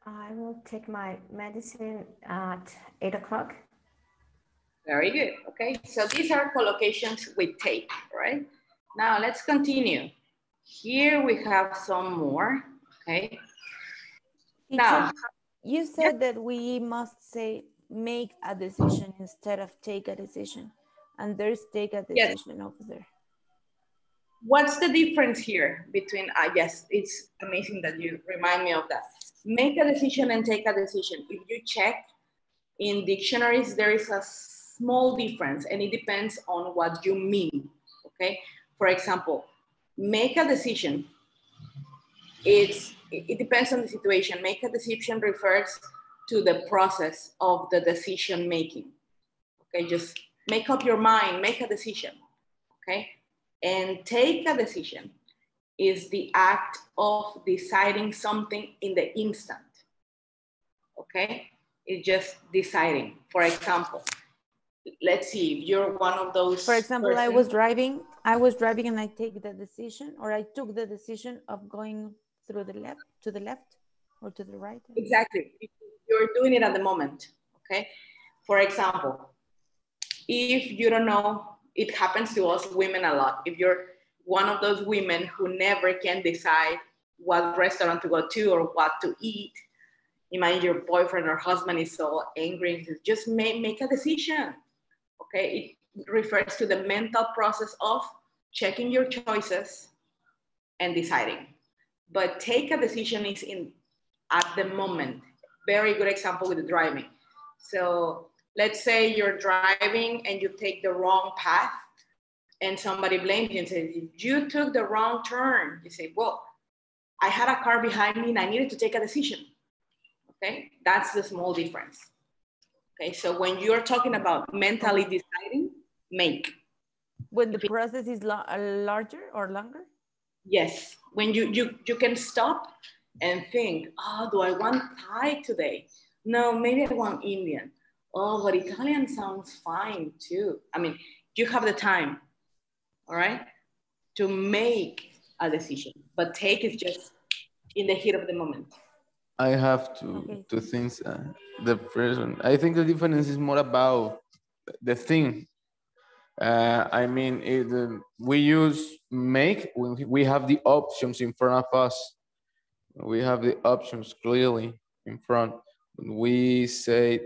I will take my medicine at 8 o'clock. Very good. Okay, so these are collocations with take, right? Now let's continue. Here we have some more. Okay. Now, you said that we must say make a decision instead of take a decision, and there's take a decision over there. What's the difference here between, yes, it's amazing that you remind me of that. Make a decision and take a decision. If you check in dictionaries, there is a small difference and it depends on what you mean, okay? For example, make a decision. It depends on the situation. Make a decision refers to the process of the decision making, okay? Just make up your mind, make a decision, okay? And take a decision is the act of deciding something in the instant, okay? It's just deciding. For example, let's see, if you're one of those. For example, I was driving and I take the decision, or I took the decision of going through the left, to the left or to the right. Exactly, you're doing it at the moment, okay? For example, if you don't know, it happens to us women a lot. If you're one of those women who never can decide what restaurant to go to or what to eat, imagine your boyfriend or husband is so angry and says, just make a decision, okay? It refers to the mental process of checking your choices and deciding. But take a decision is at the moment. Very good example with the driving. So let's say you're driving and you take the wrong path and somebody blames you and says, you took the wrong turn. You say, well, I had a car behind me and I needed to take a decision. Okay, that's the small difference. Okay, so when you're talking about mentally deciding, make. When the process is larger or longer? Yes, when you can stop and think, oh, do I want Thai today? No, maybe I want Indian. Oh, but Italian sounds fine too. I mean, you have the time, all right, to make a decision, but take is just in the heat of the moment. I have two things. The first one, I think the difference is more about the thing. I mean, we use make when we have the options in front of us. We have the options clearly in front. We say,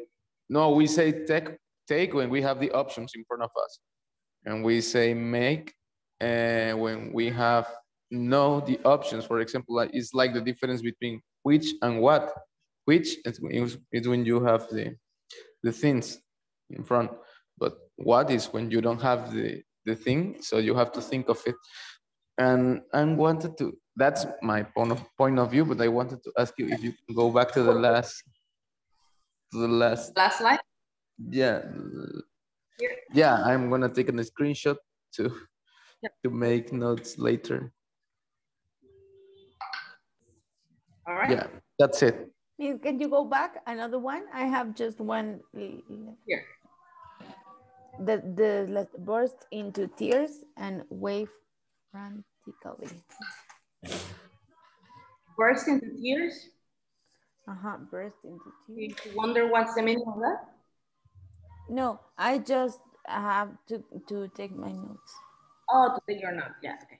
no, we say take when we have the options in front of us. And we say make when we have the options. For example, it's like the difference between which and what. Which is when you have the things in front. But what is when you don't have the thing, so you have to think of it. And I wanted to, that's my point of view, but I wanted to ask you if you can go back to the last slide. Yeah. Yeah, I'm gonna take a screenshot to make notes later. All right. Yeah, that's it. Can you go back another one? I have just one. Here. The burst into tears and wave frantically. Burst into tears? Burst into tears. You wonder what's the meaning of that? No, I just have to take my notes. Oh, to take your notes, yeah, okay.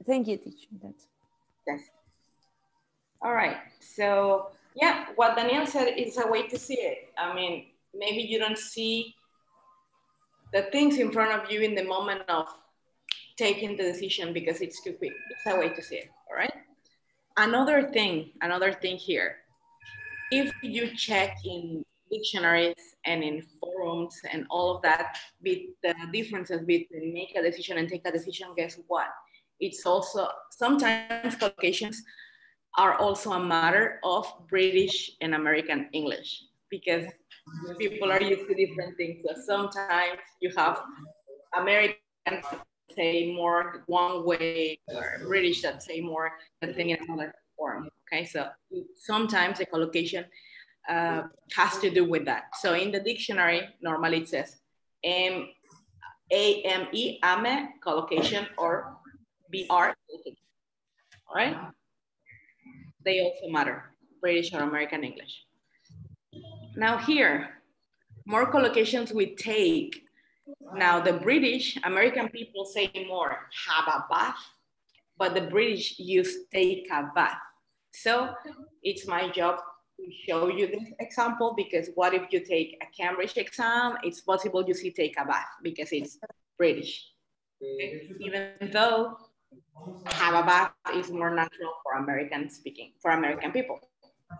Thank you, teacher. Yes. All right, so yeah, what Daniel said is a way to see it. I mean, maybe you don't see the things in front of you in the moment of taking the decision because it's too quick. It's a way to see it, all right? Another thing here, if you check in dictionaries and in forums and all of that, with the differences between make a decision and take a decision, guess what? It's also, sometimes collocations are also a matter of British and American English because people are used to different things. So sometimes you have Americans say more one way or British that say more the thing in another form, Okay, so sometimes the collocation has to do with that. So in the dictionary, normally it says A-M-E, ame, collocation, or B-R, collocation. All right? They also matter, British or American English. Now here, more collocations we take. Now the British, American people say more have a bath, but the British use take a bath. So it's my job to show you this example, because what if you take a Cambridge exam? It's possible you see take a bath because it's British. Okay? Even though have a bath is more natural for American speaking, for American people.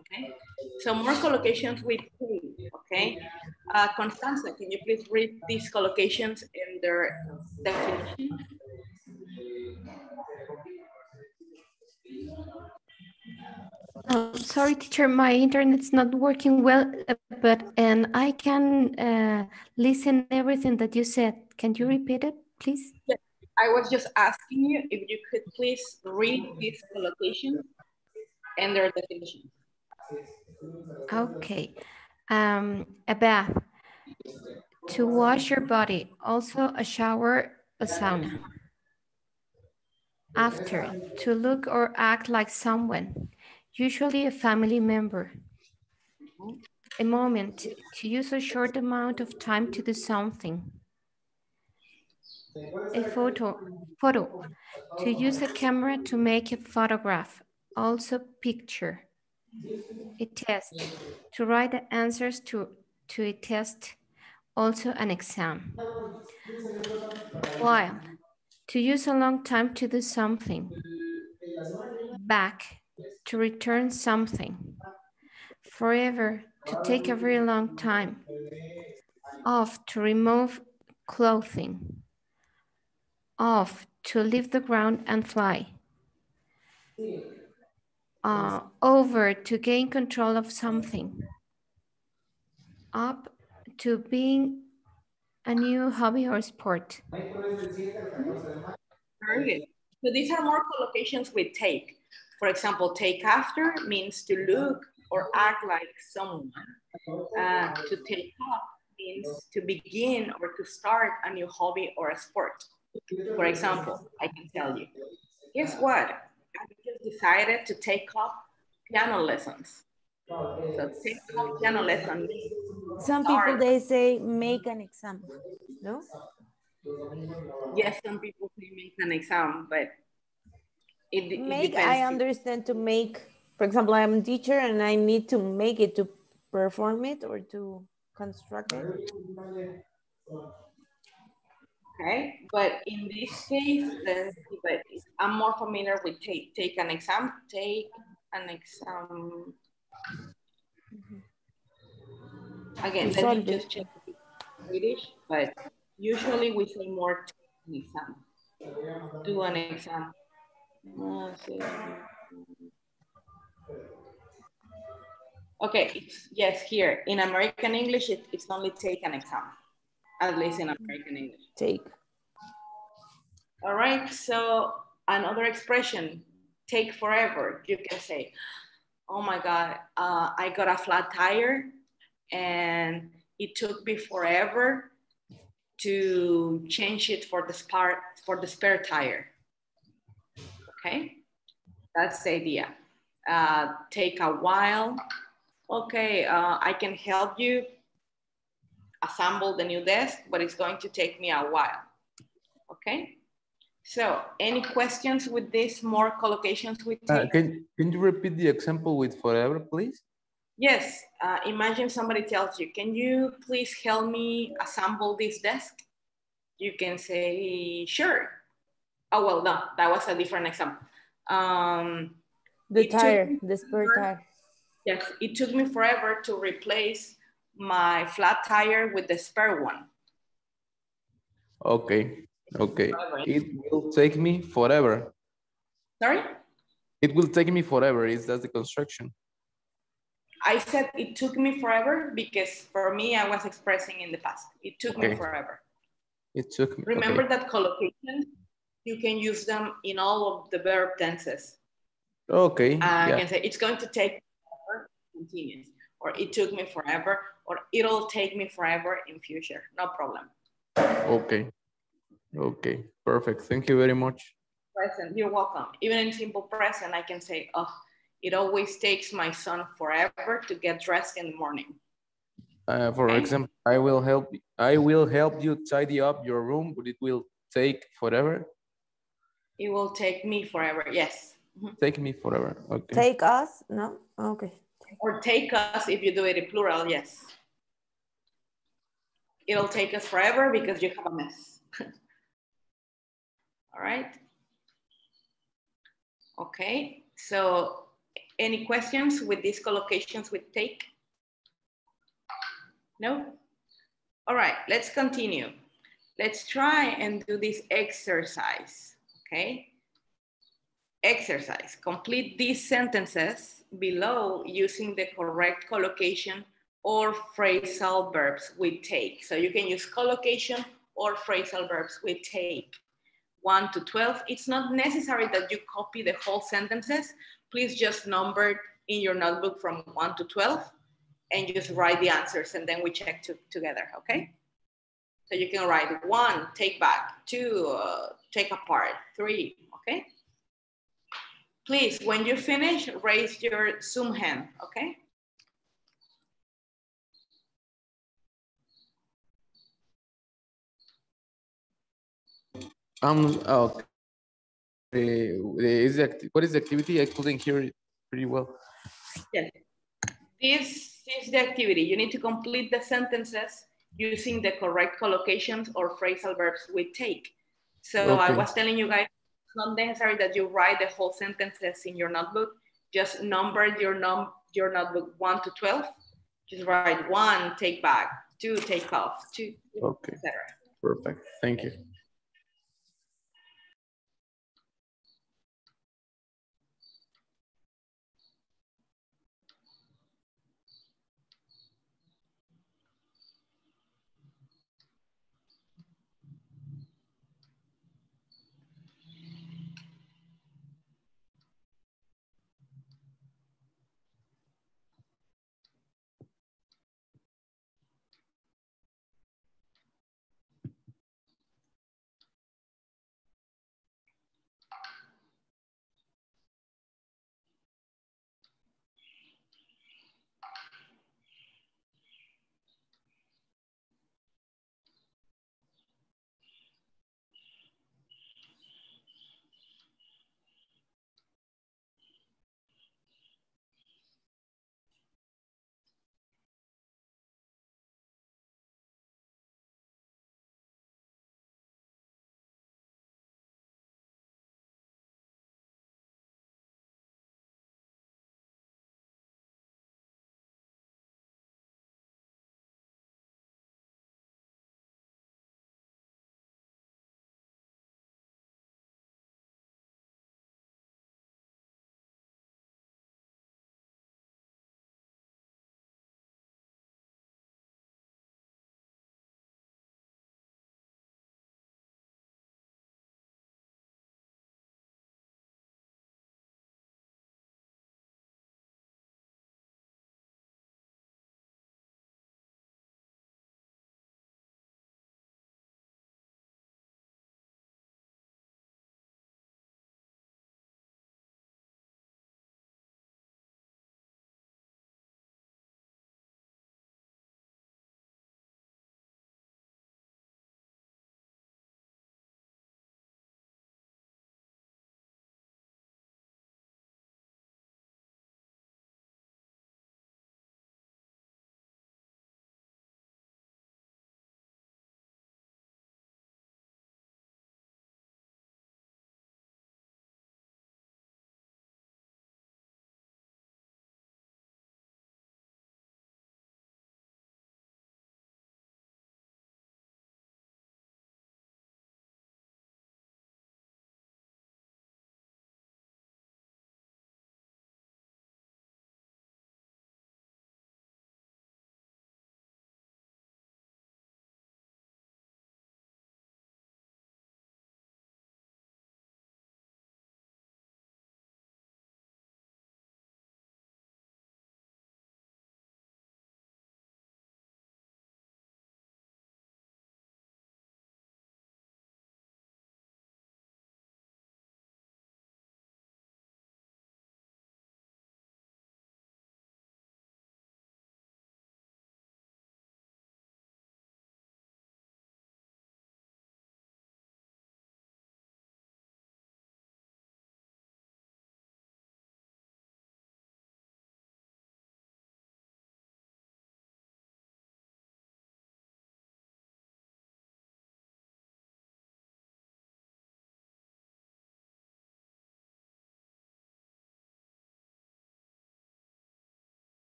Okay, so more collocations with take, okay? Constanza, can you please read these collocations and their definition? Oh, sorry, teacher, my internet's not working well, but I can listen everything that you said. Can you repeat it, please? Yes. I was just asking you if you could please read these collocations and their definition. Okay. A bath, to wash your body. Also a shower, a sauna. After, to look or act like someone, usually a family member. A moment, to use a short amount of time to do something. A photo, to use a camera to make a photograph, also picture. A test, to write the answers to a test, also an exam. While, to use a long time to do something. Back, to return something. Forever, to take a very long time. Off, to remove clothing. Off, to leave the ground and fly. Over, to gain control of something. Up, to being a new hobby or sport. Very good. So these are more collocations with take. For example, take after means to look or act like someone. To take up means to begin or to start a new hobby or a sport. For example, I can tell you, guess what? I just decided to take up piano lessons. So take up piano lessons. Some people, they say make an exam, no? Yes, some people say make an exam, but it Make, depends. I understand to make, for example, I'm a teacher and I need to make it, to perform it or to construct it. Okay, but in this case, but I'm more familiar with take an exam. Take an exam. Again, let me just check British, but usually we say more take an exam. Do an exam. Okay, yes, here in American English, it's only take an exam, at least in American English. Take. All right, so another expression, take forever. You can say, oh my God, I got a flat tire and it took me forever to change it for the spare tire. Okay, that's the idea. Take a while. Okay, I can help you assemble the new desk, but it's going to take me a while. Okay. So, any questions with this more collocations with take? Can you repeat the example with forever, please? Yes. Imagine somebody tells you, can you please help me assemble this desk? You can say, sure. Oh, well, no, that was a different example. The tire, the spare tire. Yes, it took me forever to replace my flat tire with the spare one. Okay. Okay, it will take me forever. Sorry? It will take me forever. Is that the construction? I said it took me forever because for me, I was expressing in the past. It took me forever. It took me. Remember that collocation, you can use them in all of the verb tenses. Okay. I Yeah. can say it's going to take forever, continuous, or it took me forever, or it'll take me forever in future. No problem. Okay. Okay. Perfect. Thank you very much. Present, you're welcome. Even in simple present, I can say, oh, it always takes my son forever to get dressed in the morning. For example, I will help you tidy up your room, but it will take forever. It will take me forever. Yes. Take me forever. Okay. Take us? No? Okay. Or take us if you do it in plural, yes. It'll take us forever because you have a mess. All right. Okay. So any questions with these collocations with take? No? All right, let's continue. Let's try and do this exercise, okay? Exercise, complete these sentences below using the correct collocation or phrasal verbs with take. So you can use collocation or phrasal verbs with take. 1 to 12, it's not necessary that you copy the whole sentences. Please just number in your notebook from 1 to 12 and just write the answers and then we check together, okay? So you can write 1, take back, 2, take apart, 3, okay? Please, when you finish, raise your Zoom hand, okay? Okay. What is the activity? I couldn't hear it pretty well. Yes. This is the activity. You need to complete the sentences using the correct collocations or phrasal verbs with take. So Okay. I was telling you guys, it's not necessary that you write the whole sentences in your notebook. Just number your notebook 1 to 12. Just write 1, take back, 2, take off, 2, Okay. etc. Perfect. Thank you.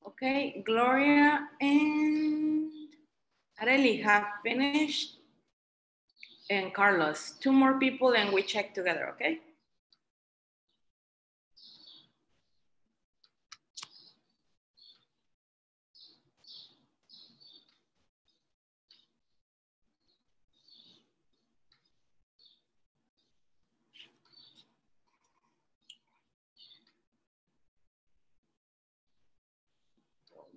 Okay, Gloria and Areli have finished. And Carlos, 2 more people and we check together, okay?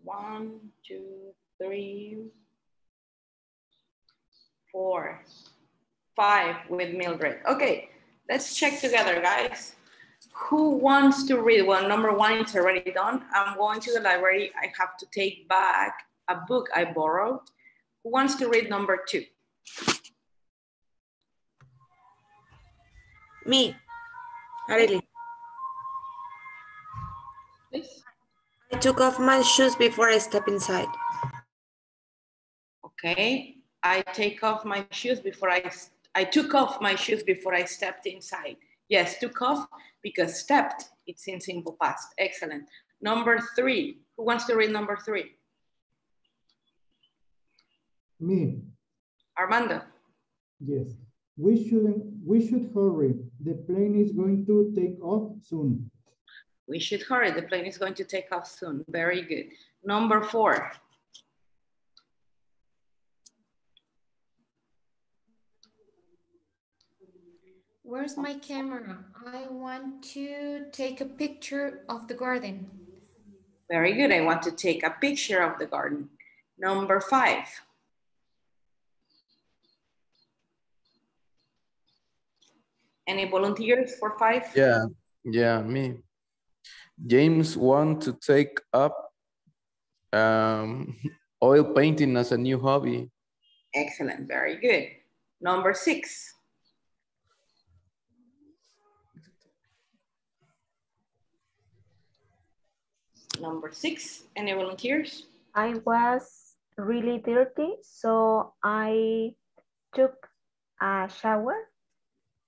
One, 2, 3, 4, 5 with Mildred. Okay, let's check together, guys. Who wants to read? Well, number 1 is already done. I'm going to the library. I have to take back a book I borrowed. Who wants to read number 2? Me, Arely. Please. I took off my shoes before I step inside. Okay, I took off my shoes before I stepped inside. Yes, took off because stepped, it's in simple past. Excellent. Number 3, who wants to read number 3? Me. Armando. Yes. We should hurry. The plane is going to take off soon. We should hurry. The plane is going to take off soon. Very good. Number 4. Where's my camera? I want to take a picture of the garden. Very good. I want to take a picture of the garden. Number 5. Any volunteers for 5? Yeah, me. James want to take up oil painting as a new hobby. Excellent. Very good. Number 6. Number 6, any volunteers? I was really dirty, so I took a shower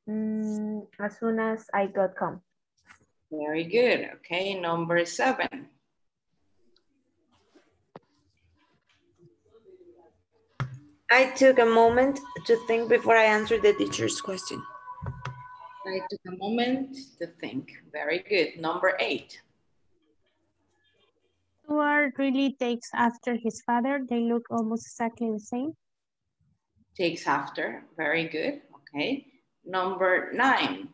as soon as I got home. Very good. Okay, number 7. I took a moment to think before I answered the teacher's question. I took a moment to think. Very good. Number 8. Stuart really takes after his father. They look almost exactly the same. Takes after. Very good. Okay. Number 9.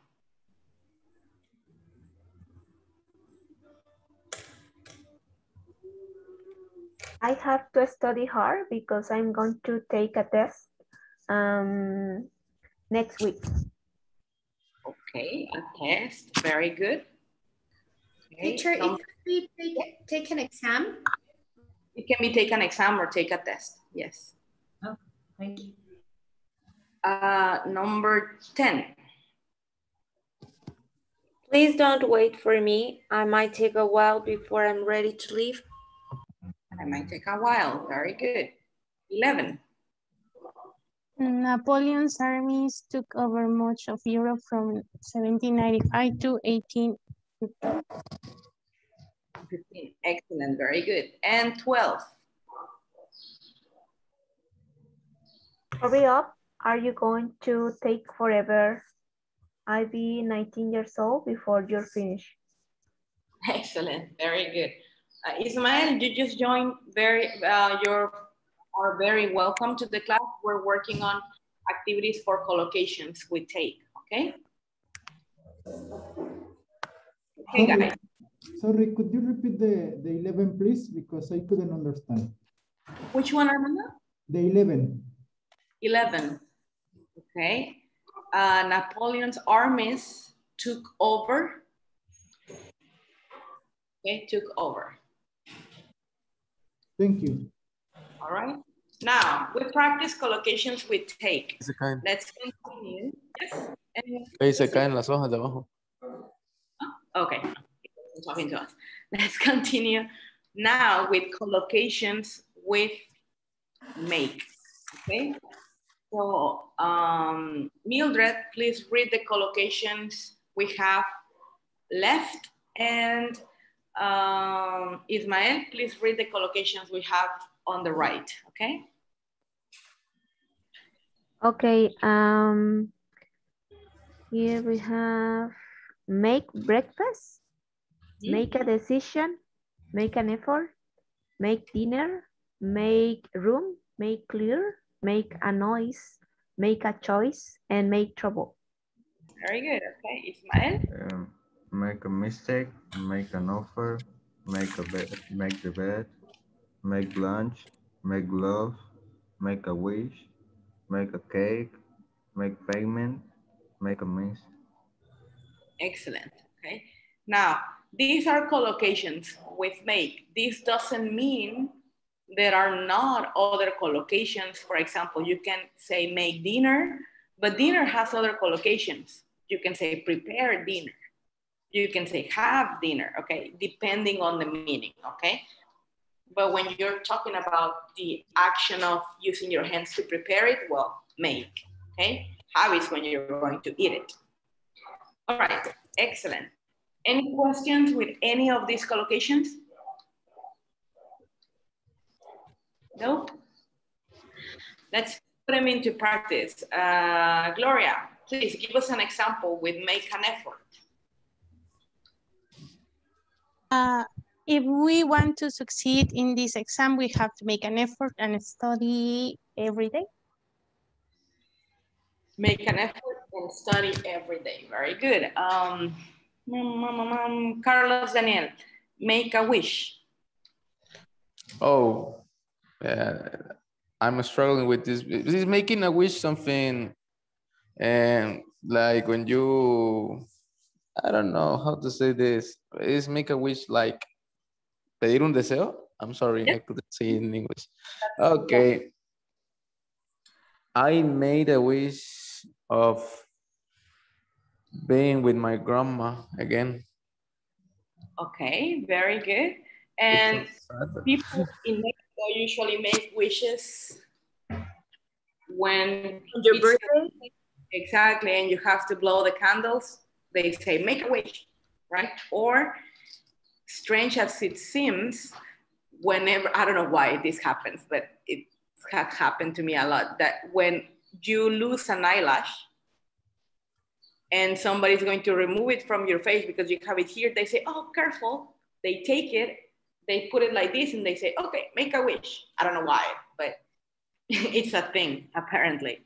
I have to study hard because I'm going to take a test next week. Okay, a test. Very good. Okay. Teacher, it could be take an exam. It can be take an exam or take a test. Yes. Oh, thank you. Number 10. Please don't wait for me. I might take a while before I'm ready to leave. I might take a while. Very good. 11. Napoleon's armies took over much of Europe from 1795 to 1815. Excellent. Very good. And 12. Hurry up. Are you going to take forever? I'll be 19 years old before you're finished. Excellent. Very good. Ismael, you just joined. You are very welcome to the class. We're working on activities for collocations with TAKE, okay? Okay, guys. Sorry, could you repeat the 11, please? Because I couldn't understand. Which one, Armando? The 11. 11. Okay. Napoleon's armies took over. Okay, took over. Thank you. All right. Now, we practice collocations with TAKE. Let's continue. Yes. Ahí se caen las hojas de abajo. Okay. I'm talking to us. Let's continue now with collocations with MAKE. Okay. So, Mildred, please read the collocations we have left, and Ismael, please read the collocations we have on the right, okay? Okay, here we have make breakfast, make a decision, make an effort, make dinner, make room, make clear, make a noise, make a choice, and make trouble. Very good, okay. Ismael? Make a mistake, make an offer, make the bed, make lunch, make love, make a wish, make a cake, make payment, make a mess. Excellent, okay. Now, these are collocations with make. This doesn't mean there are not other collocations. For example, you can say make dinner, but dinner has other collocations. You can say prepare dinner. You can say have dinner, okay? Depending on the meaning, okay? But when you're talking about the action of using your hands to prepare it, well, make, okay? Have is when you're going to eat it. All right, excellent. Any questions with any of these collocations? No? Let's put them into practice. Gloria, please give us an example with make an effort. If we want to succeed in this exam, we have to make an effort and study every day. Make an effort and study every day. Very good. Carlos Daniel, make a wish. Oh, I'm struggling with this. Is making a wish something and like when you, I don't know how to say this. Is make a wish like pedir un deseo? I'm sorry, yeah. I couldn't say it in English. Okay. I made a wish of being with my grandma again. Okay, very good. And people in Mexico usually make wishes when your birthday. Exactly, and you have to blow the candles. They say make a wish, right? Or strange as it seems, whenever, I don't know why this happens, but it has happened to me a lot, that when you lose an eyelash and somebody's going to remove it from your face because you have it here, they say, oh, careful. They take it, they put it like this and they say, okay, make a wish. I don't know why, but it's a thing, apparently.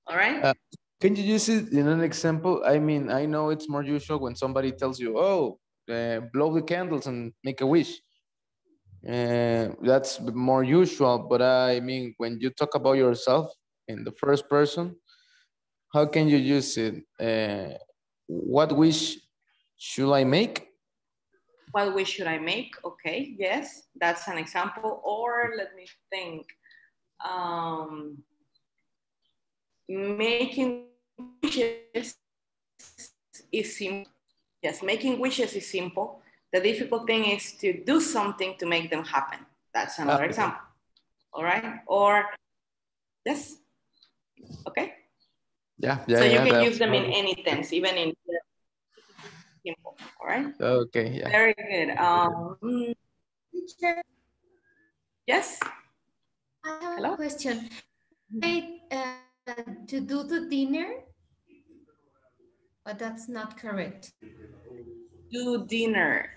All right? Can you use it in an example? I mean, I know it's more usual when somebody tells you, oh, blow the candles and make a wish. That's more usual, but I mean, when you talk about yourself in the first person, how can you use it? What wish should I make? What wish should I make? Okay, yes, that's an example. Or let me think. Making wishes is simple. Yes, making wishes is simple. The difficult thing is to do something to make them happen. That's another example. All right. Or yes. Okay. Yeah. So you can use them in any tense, even in simple. All right. Okay. Yeah. Very good. Yes. I have a question. To do the dinner, but that's not correct. Do dinner.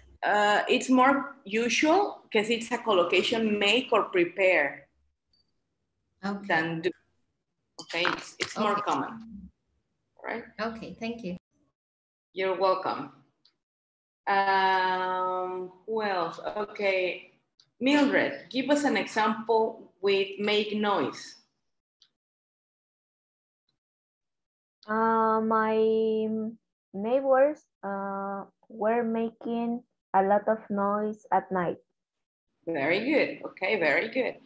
It's more usual because it's a collocation, make or prepare, than do. Okay, it's more common. All right. Okay, thank you. You're welcome. Who else? Okay, Mildred, give us an example with make noise. My neighbors were making a lot of noise at night. Very good. Okay, very good.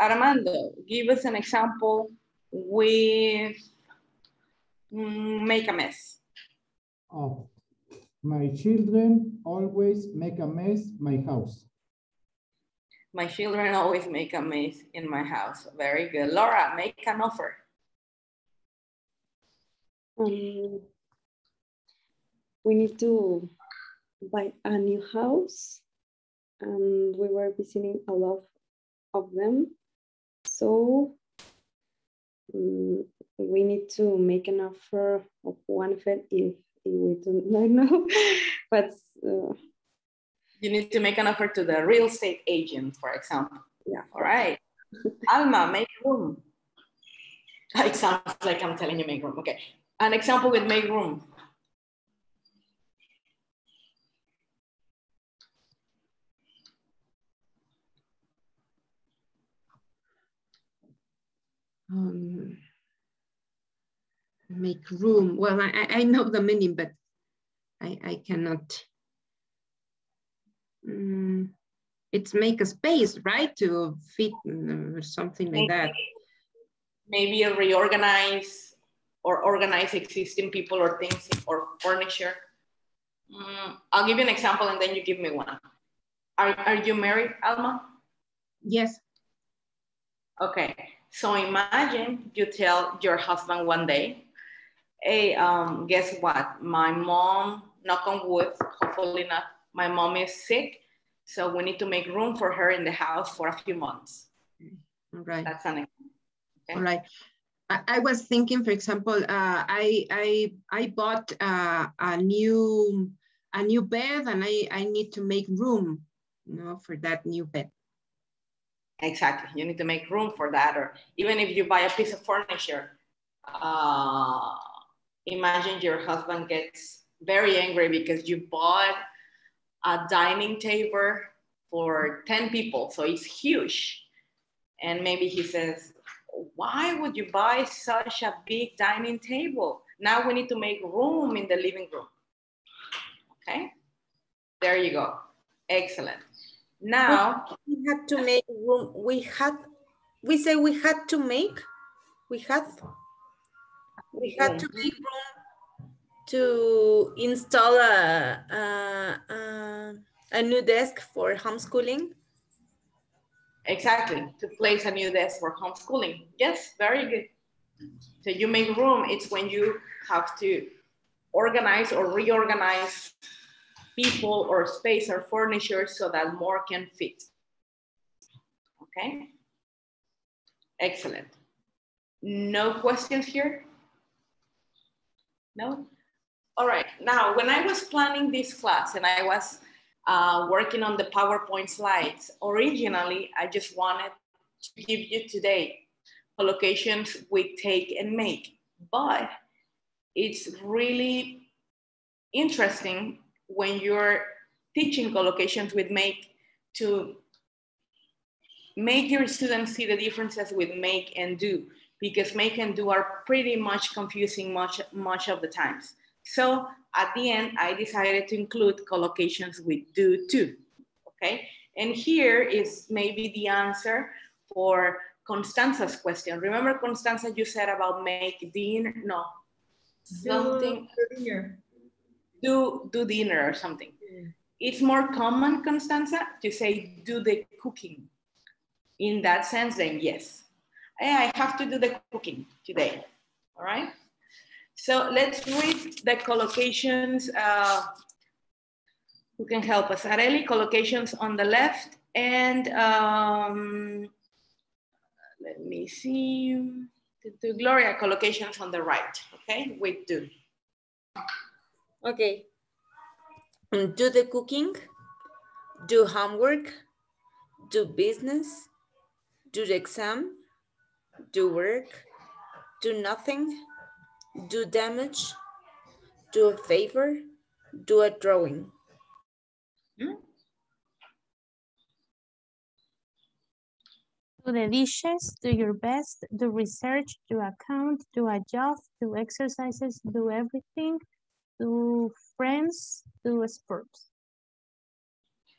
Armando, give us an example with make a mess. Oh, my children always make a mess my house. My children always make a mess in my house. Very good. Laura, make an offer. We need to buy a new house, and we were visiting a lot of them. So we need to make an offer of one of it if we don't know, but you need to make an offer to the real estate agent, for example. Yeah. All right. Alma, make room. It sounds like I'm telling you make room. Okay. An example with make room. Make room. Well, I know the meaning, but I cannot. It's make a space, right? To fit or something like that. Maybe reorganize or organize existing people or things or furniture. I'll give you an example and then you give me one. Are you married, Alma? Yes. Okay, so imagine you tell your husband one day, hey, guess what? My mom, knock on wood, hopefully not, my mom is sick, so we need to make room for her in the house for a few months. All right. That's an example. Okay? All right. I was thinking, for example, I bought a new bed, and I need to make room, for that new bed. Exactly. You need to make room for that. Or even if you buy a piece of furniture, imagine your husband gets very angry because you bought a dining table for 10 people. So it's huge. And maybe he says, why would you buy such a big dining table? Now we need to make room in the living room. Okay, there you go. Excellent. Now we had to make room. We had to make room to install a new desk for homeschooling. Exactly, to place a new desk for homeschooling. Yes, very good. So you make room, it's when you have to organize or reorganize people or space or furniture so that more can fit. Okay, excellent. No questions here? No? All right, now when I was planning this class and I was working on the PowerPoint slides, originally I just wanted to give you today collocations with take and make, but it's really interesting when you're teaching collocations with make to make your students see the differences with make and do, because make and do are pretty much confusing much of the times. So at the end, I decided to include collocations with do too, okay? And here is maybe the answer for Constanza's question. Remember, Constanza, you said about make dinner? No, something. Do dinner. Do dinner or something. It's more common, Constanza, to say do the cooking. In that sense, then yes. I have to do the cooking today, all right? So let's read the collocations. Who can help us? Areli, collocations on the left, and let me see. To Gloria, collocations on the right, okay? With do. Okay. Do the cooking, do homework, do business, do the exam, do work, do nothing, do damage, do a favor, do a drawing. Do the dishes, do your best, do research, do account, do a job, do exercises, do everything, do friends, do sports.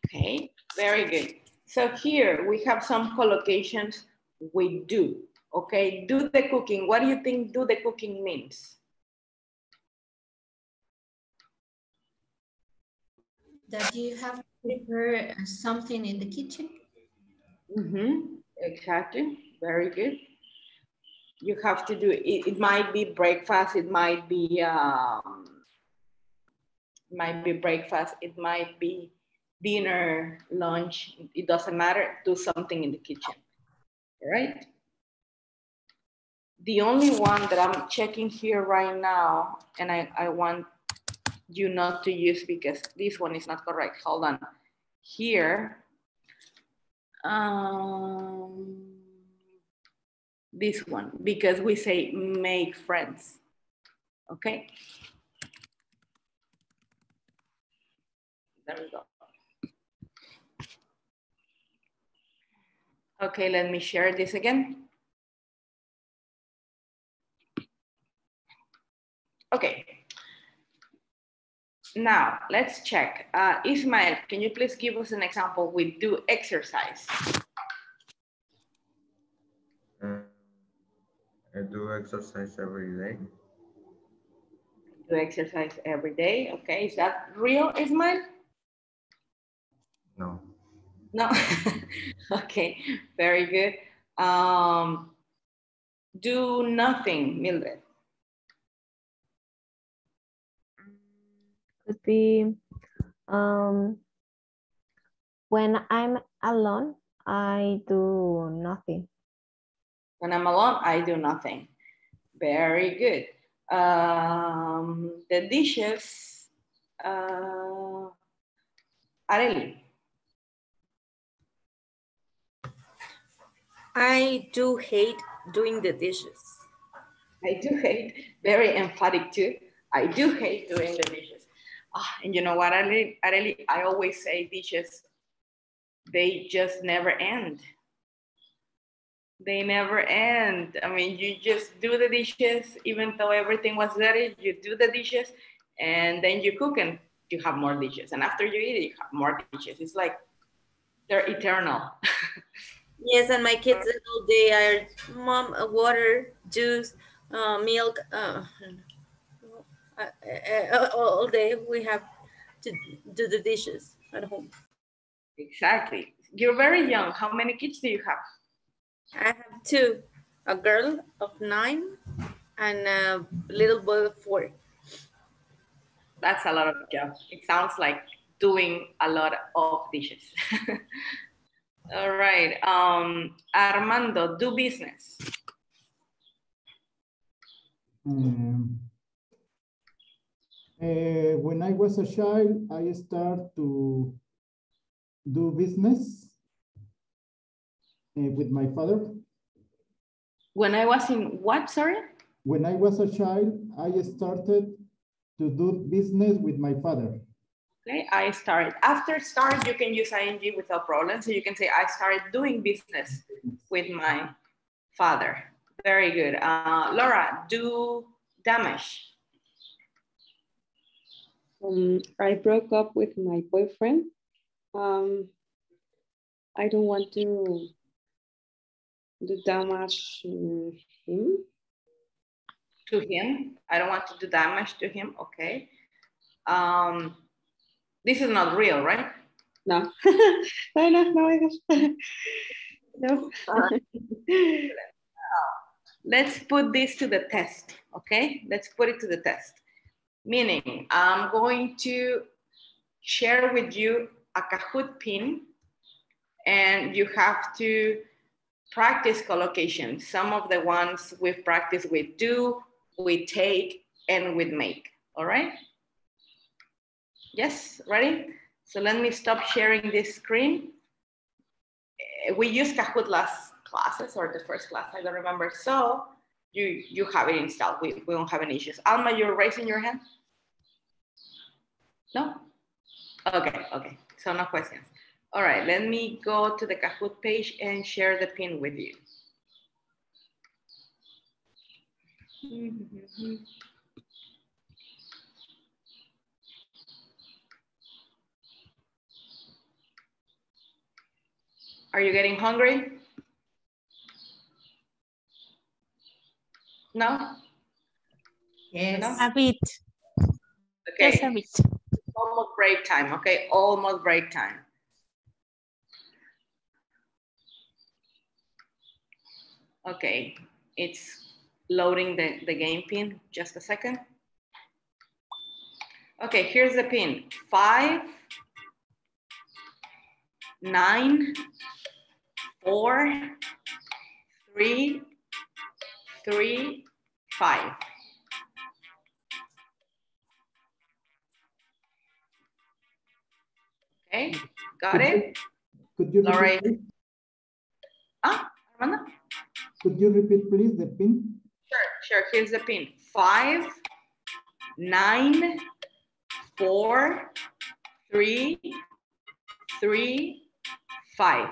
Okay, very good. So here we have some collocations with do. Okay, do the cooking. What do you think do the cooking means? That you have to prepare something in the kitchen. Exactly, very good. You have to do it. It might be breakfast, it might be It might be breakfast. It might be dinner, lunch. It doesn't matter. Do something in the kitchen. All right. The only one that I'm checking here right now, and I want you not to use because this one is not correct. Hold on. Here, this one, because we say make friends, okay? There we go. Okay, let me share this again. Okay. Now, let's check. Ismael, can you please give us an example with do exercise? I do exercise every day. Do exercise every day. Okay, is that real, Ismael? No. No. Okay, very good. Do nothing, Mildred. Could be when I'm alone, I do nothing. When I'm alone, I do nothing. Very good. The dishes, Arely. I do hate doing the dishes. I do hate, very emphatic too. I do hate doing the dishes. And you know what, Arely, I always say dishes, they just never end. They never end. I mean, you just do the dishes, even though everything was dirty, you do the dishes, and then you cook and you have more dishes. And after you eat it, you have more dishes. It's like they're eternal. Yes, and my kids all day are, Mom, water, juice, milk, all day we have to do the dishes at home. Exactly. You're very young. How many kids do you have? I have two, a girl of 9 and a little boy of 4. That's a lot of jobs. It sounds like doing a lot of dishes. All right. Armando, do business. When I was a child, I started to do business with my father. When I was in what, sorry? When I was a child, I started to do business with my father. Okay, I started. After start, you can use ing without problem. So you can say, I started doing business with my father. Very good. Laura, do damage. I broke up with my boyfriend. I don't want to do damage to him. To him? I don't want to do damage to him. Okay. This is not real, right? No. No. Let's put this to the test, okay? Let's put it to the test. Meaning, I'm going to share with you a Kahoot pin, and you have to practice collocations. Some of the ones we've practiced with do, with take, and with make, all right? Yes, ready? So let me stop sharing this screen. We used Kahoot last classes or the first class, I don't remember. So you have it installed. We don't have any issues. Alma, you're raising your hand? No? Okay. So no questions. All right, let me go to the Kahoot page and share the pin with you. Are you getting hungry? No? Yes. No? A bit. Okay. Just a bit. Almost break time, okay? Almost break time. Okay, it's loading the game pin. Just a second. Okay, here's the pin. 5, 9, 4, 3, 3, 5. Okay, got it? Could you Laura? repeat, please? Armando? Could you repeat, please, the pin? Sure. Here's the pin. 5, 9, 4, 3, 3, 5.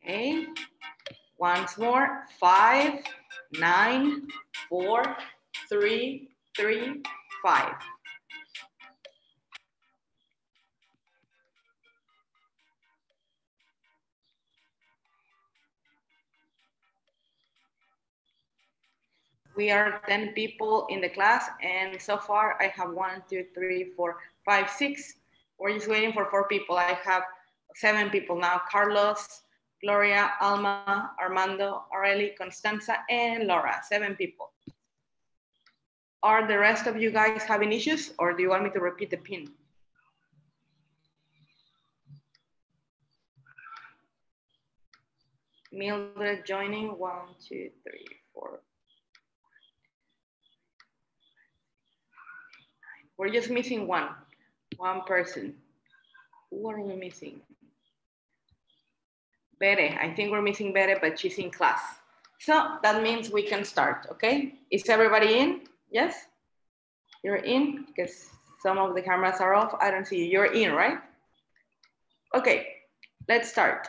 Okay. Once more. 5, 9, 4, 3, 3, 5. We are 10 people in the class, and so far I have 1, 2, 3, 4, 5, 6. We're just waiting for 4 people. I have 7 people now. Carlos, Gloria, Alma, Armando, Areli, Constanza, and Laura. 7 people. Are the rest of you guys having issues, or do you want me to repeat the pin? Mildred joining. 1, 2, 3, 4. We're just missing one person. Who are we missing? Bere, I think we're missing Bere, but she's in class. So that means we can start, okay? Is everybody in? Yes? You're in? Because some of the cameras are off. I don't see you. You're in, right? Okay, let's start.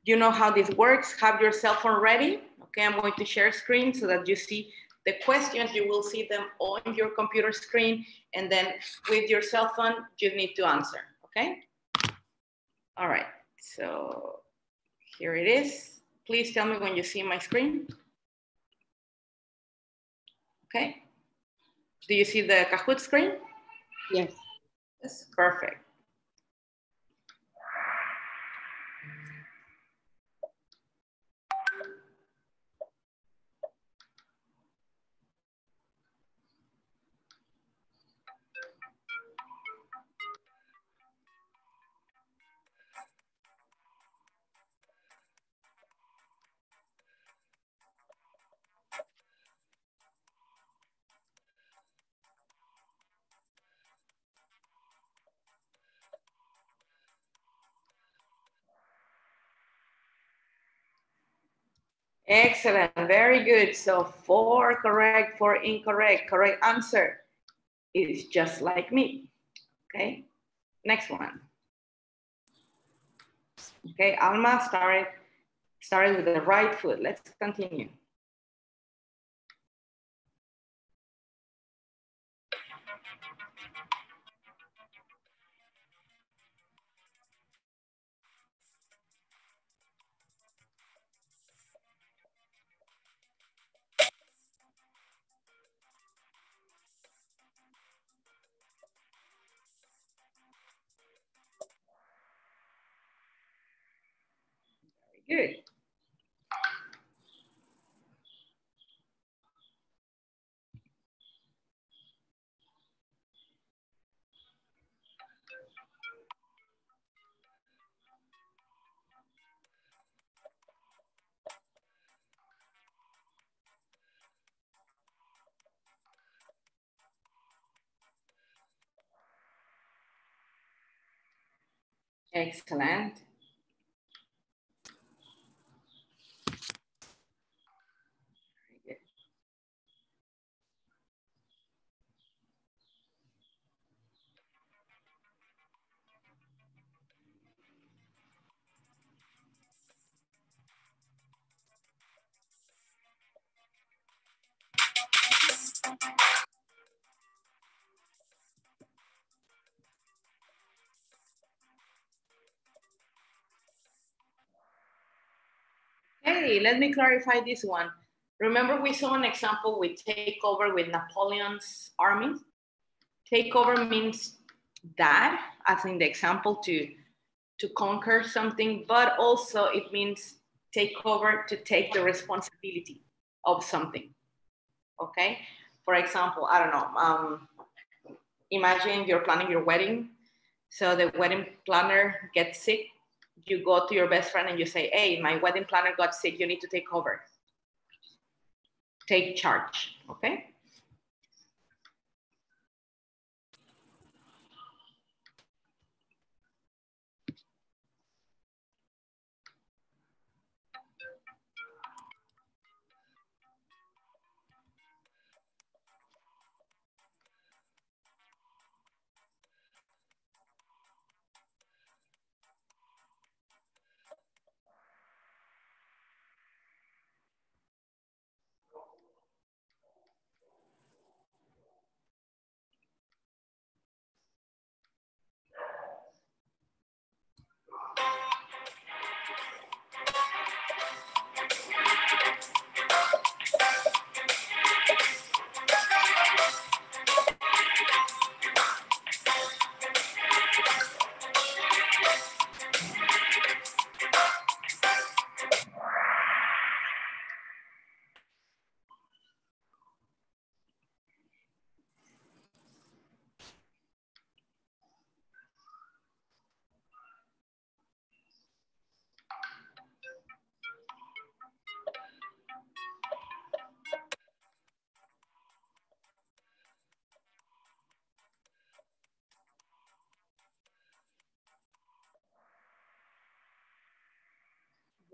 You know how this works. Have your cell phone ready. Okay, I'm going to share screen so that you see the questions. You will see them on your computer screen, and then with your cell phone, you need to answer, okay? All right, so here it is. Please tell me when you see my screen. Okay. Do you see the Kahoot screen? Yes. Yes, perfect. Excellent, very good. So 4 correct, 4 incorrect. Correct answer is just like me, okay? Next one. Okay, Alma started with the right foot. Let's continue. Very good. Excellent. Very good. Hey, let me clarify this one. Remember we saw an example with takeover with Napoleon's army? Takeover means that, as in the example, to to conquer something, but also it means take over, to take the responsibility of something, okay? For example, I don't know, imagine you're planning your wedding. So the wedding planner gets sick. You go to your best friend and you say, hey, my wedding planner got sick. You need to take over. Take charge, okay?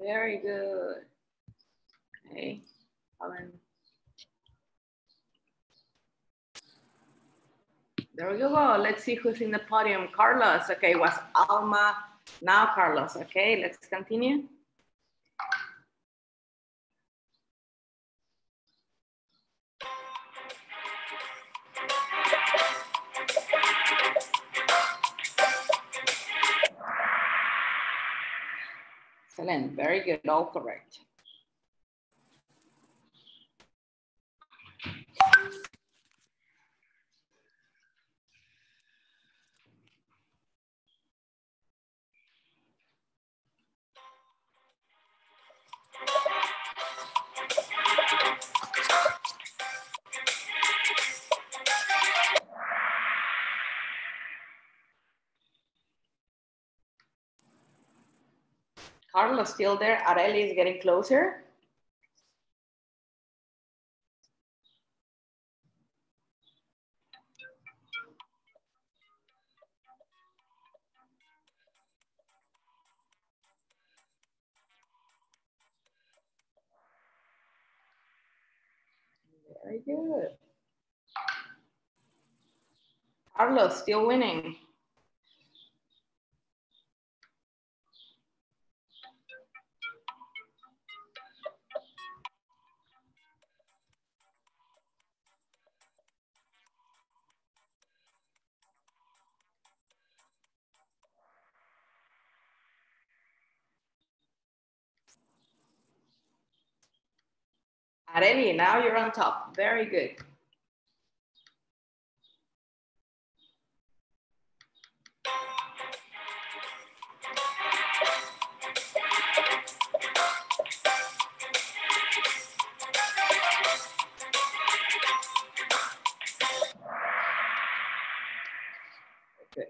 Very good. Okay. There we go. Let's see who's in the podium. Carlos. Okay, it was Alma. Now Carlos. Okay, let's continue. Excellent. Very good. All correct. Carlos still there. Areli is getting closer. Very good. Carlos still winning. Areli, now you're on top. Very good. Good.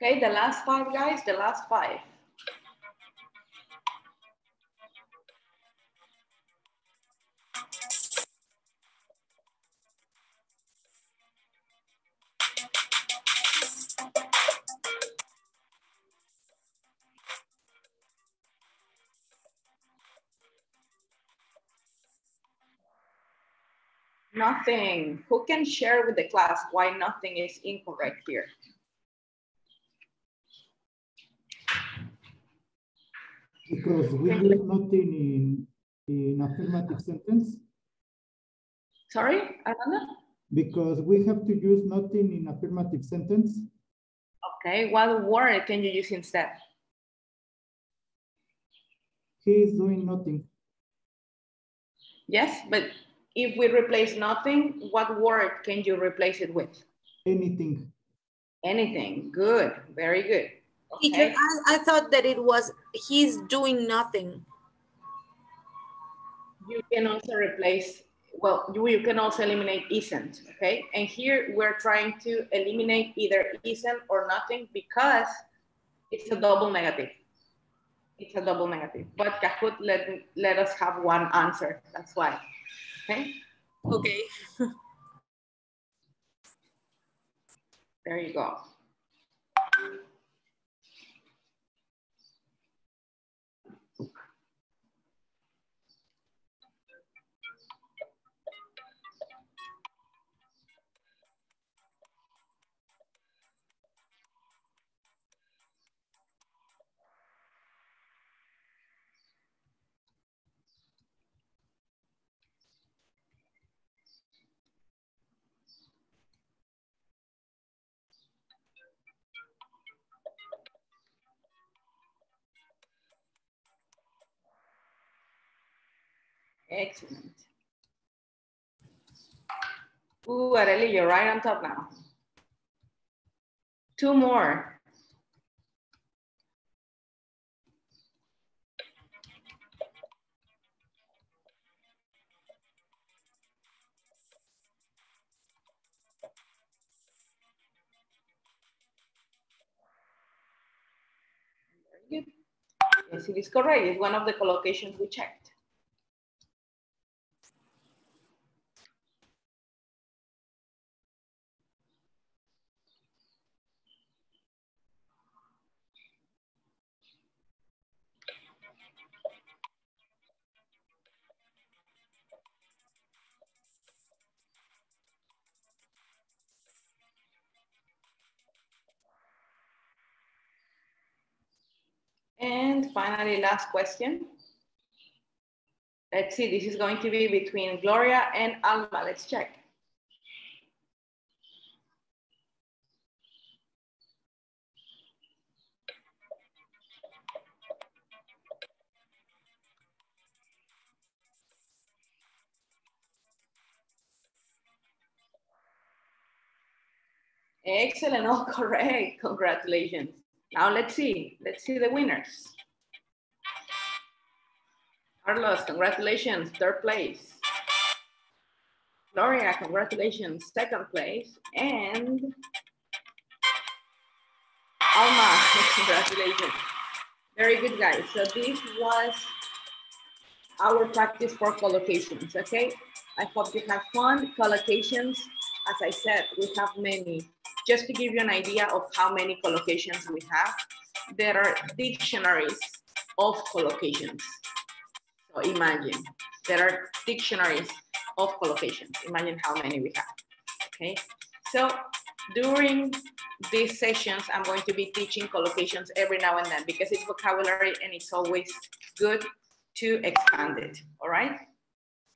Okay, the last 5, guys, the last 5. Nothing. Who can share with the class why nothing is incorrect here? Because we use nothing in affirmative sentence. Sorry, Armando? Because we have to use nothing in affirmative sentence. Okay, what word can you use instead? He is doing nothing. Yes, but if we replace nothing, what word can you replace it with? Anything. Anything. Good. Very good. Okay. Teacher, I thought that it was he's doing nothing. You can also replace, well, you can also eliminate isn't, okay? And here we're trying to eliminate either isn't or nothing because it's a double negative. It's a double negative. But Kahoot let us have one answer. That's why. Okay? Okay. There you go. Excellent. Ooh, Arely, you're right on top now. 2 more. Very good. Yes, it is correct. It's one of the collocations we checked. And finally, last question. Let's see, this is going to be between Gloria and Alma. Let's check. Excellent, all correct. Congratulations. Now let's see the winners. Carlos, congratulations, 3rd place. Gloria, congratulations, 2nd place. And Alma, congratulations. Very good, guys. So this was our practice for collocations, okay? I hope you have fun. Collocations, as I said, we have many. Just to give you an idea of how many collocations we have, there are dictionaries of collocations. So imagine, there are dictionaries of collocations. Imagine how many we have, okay? So during these sessions, I'm going to be teaching collocations every now and then because it's vocabulary and it's always good to expand it, all right?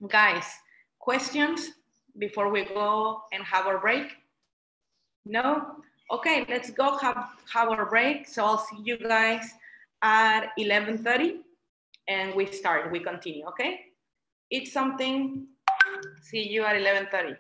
Guys, questions before we go and have our break? No? Okay, let's go have our break. So I'll see you guys at 11:30 and we continue, okay? Eat something, see you at 11:30.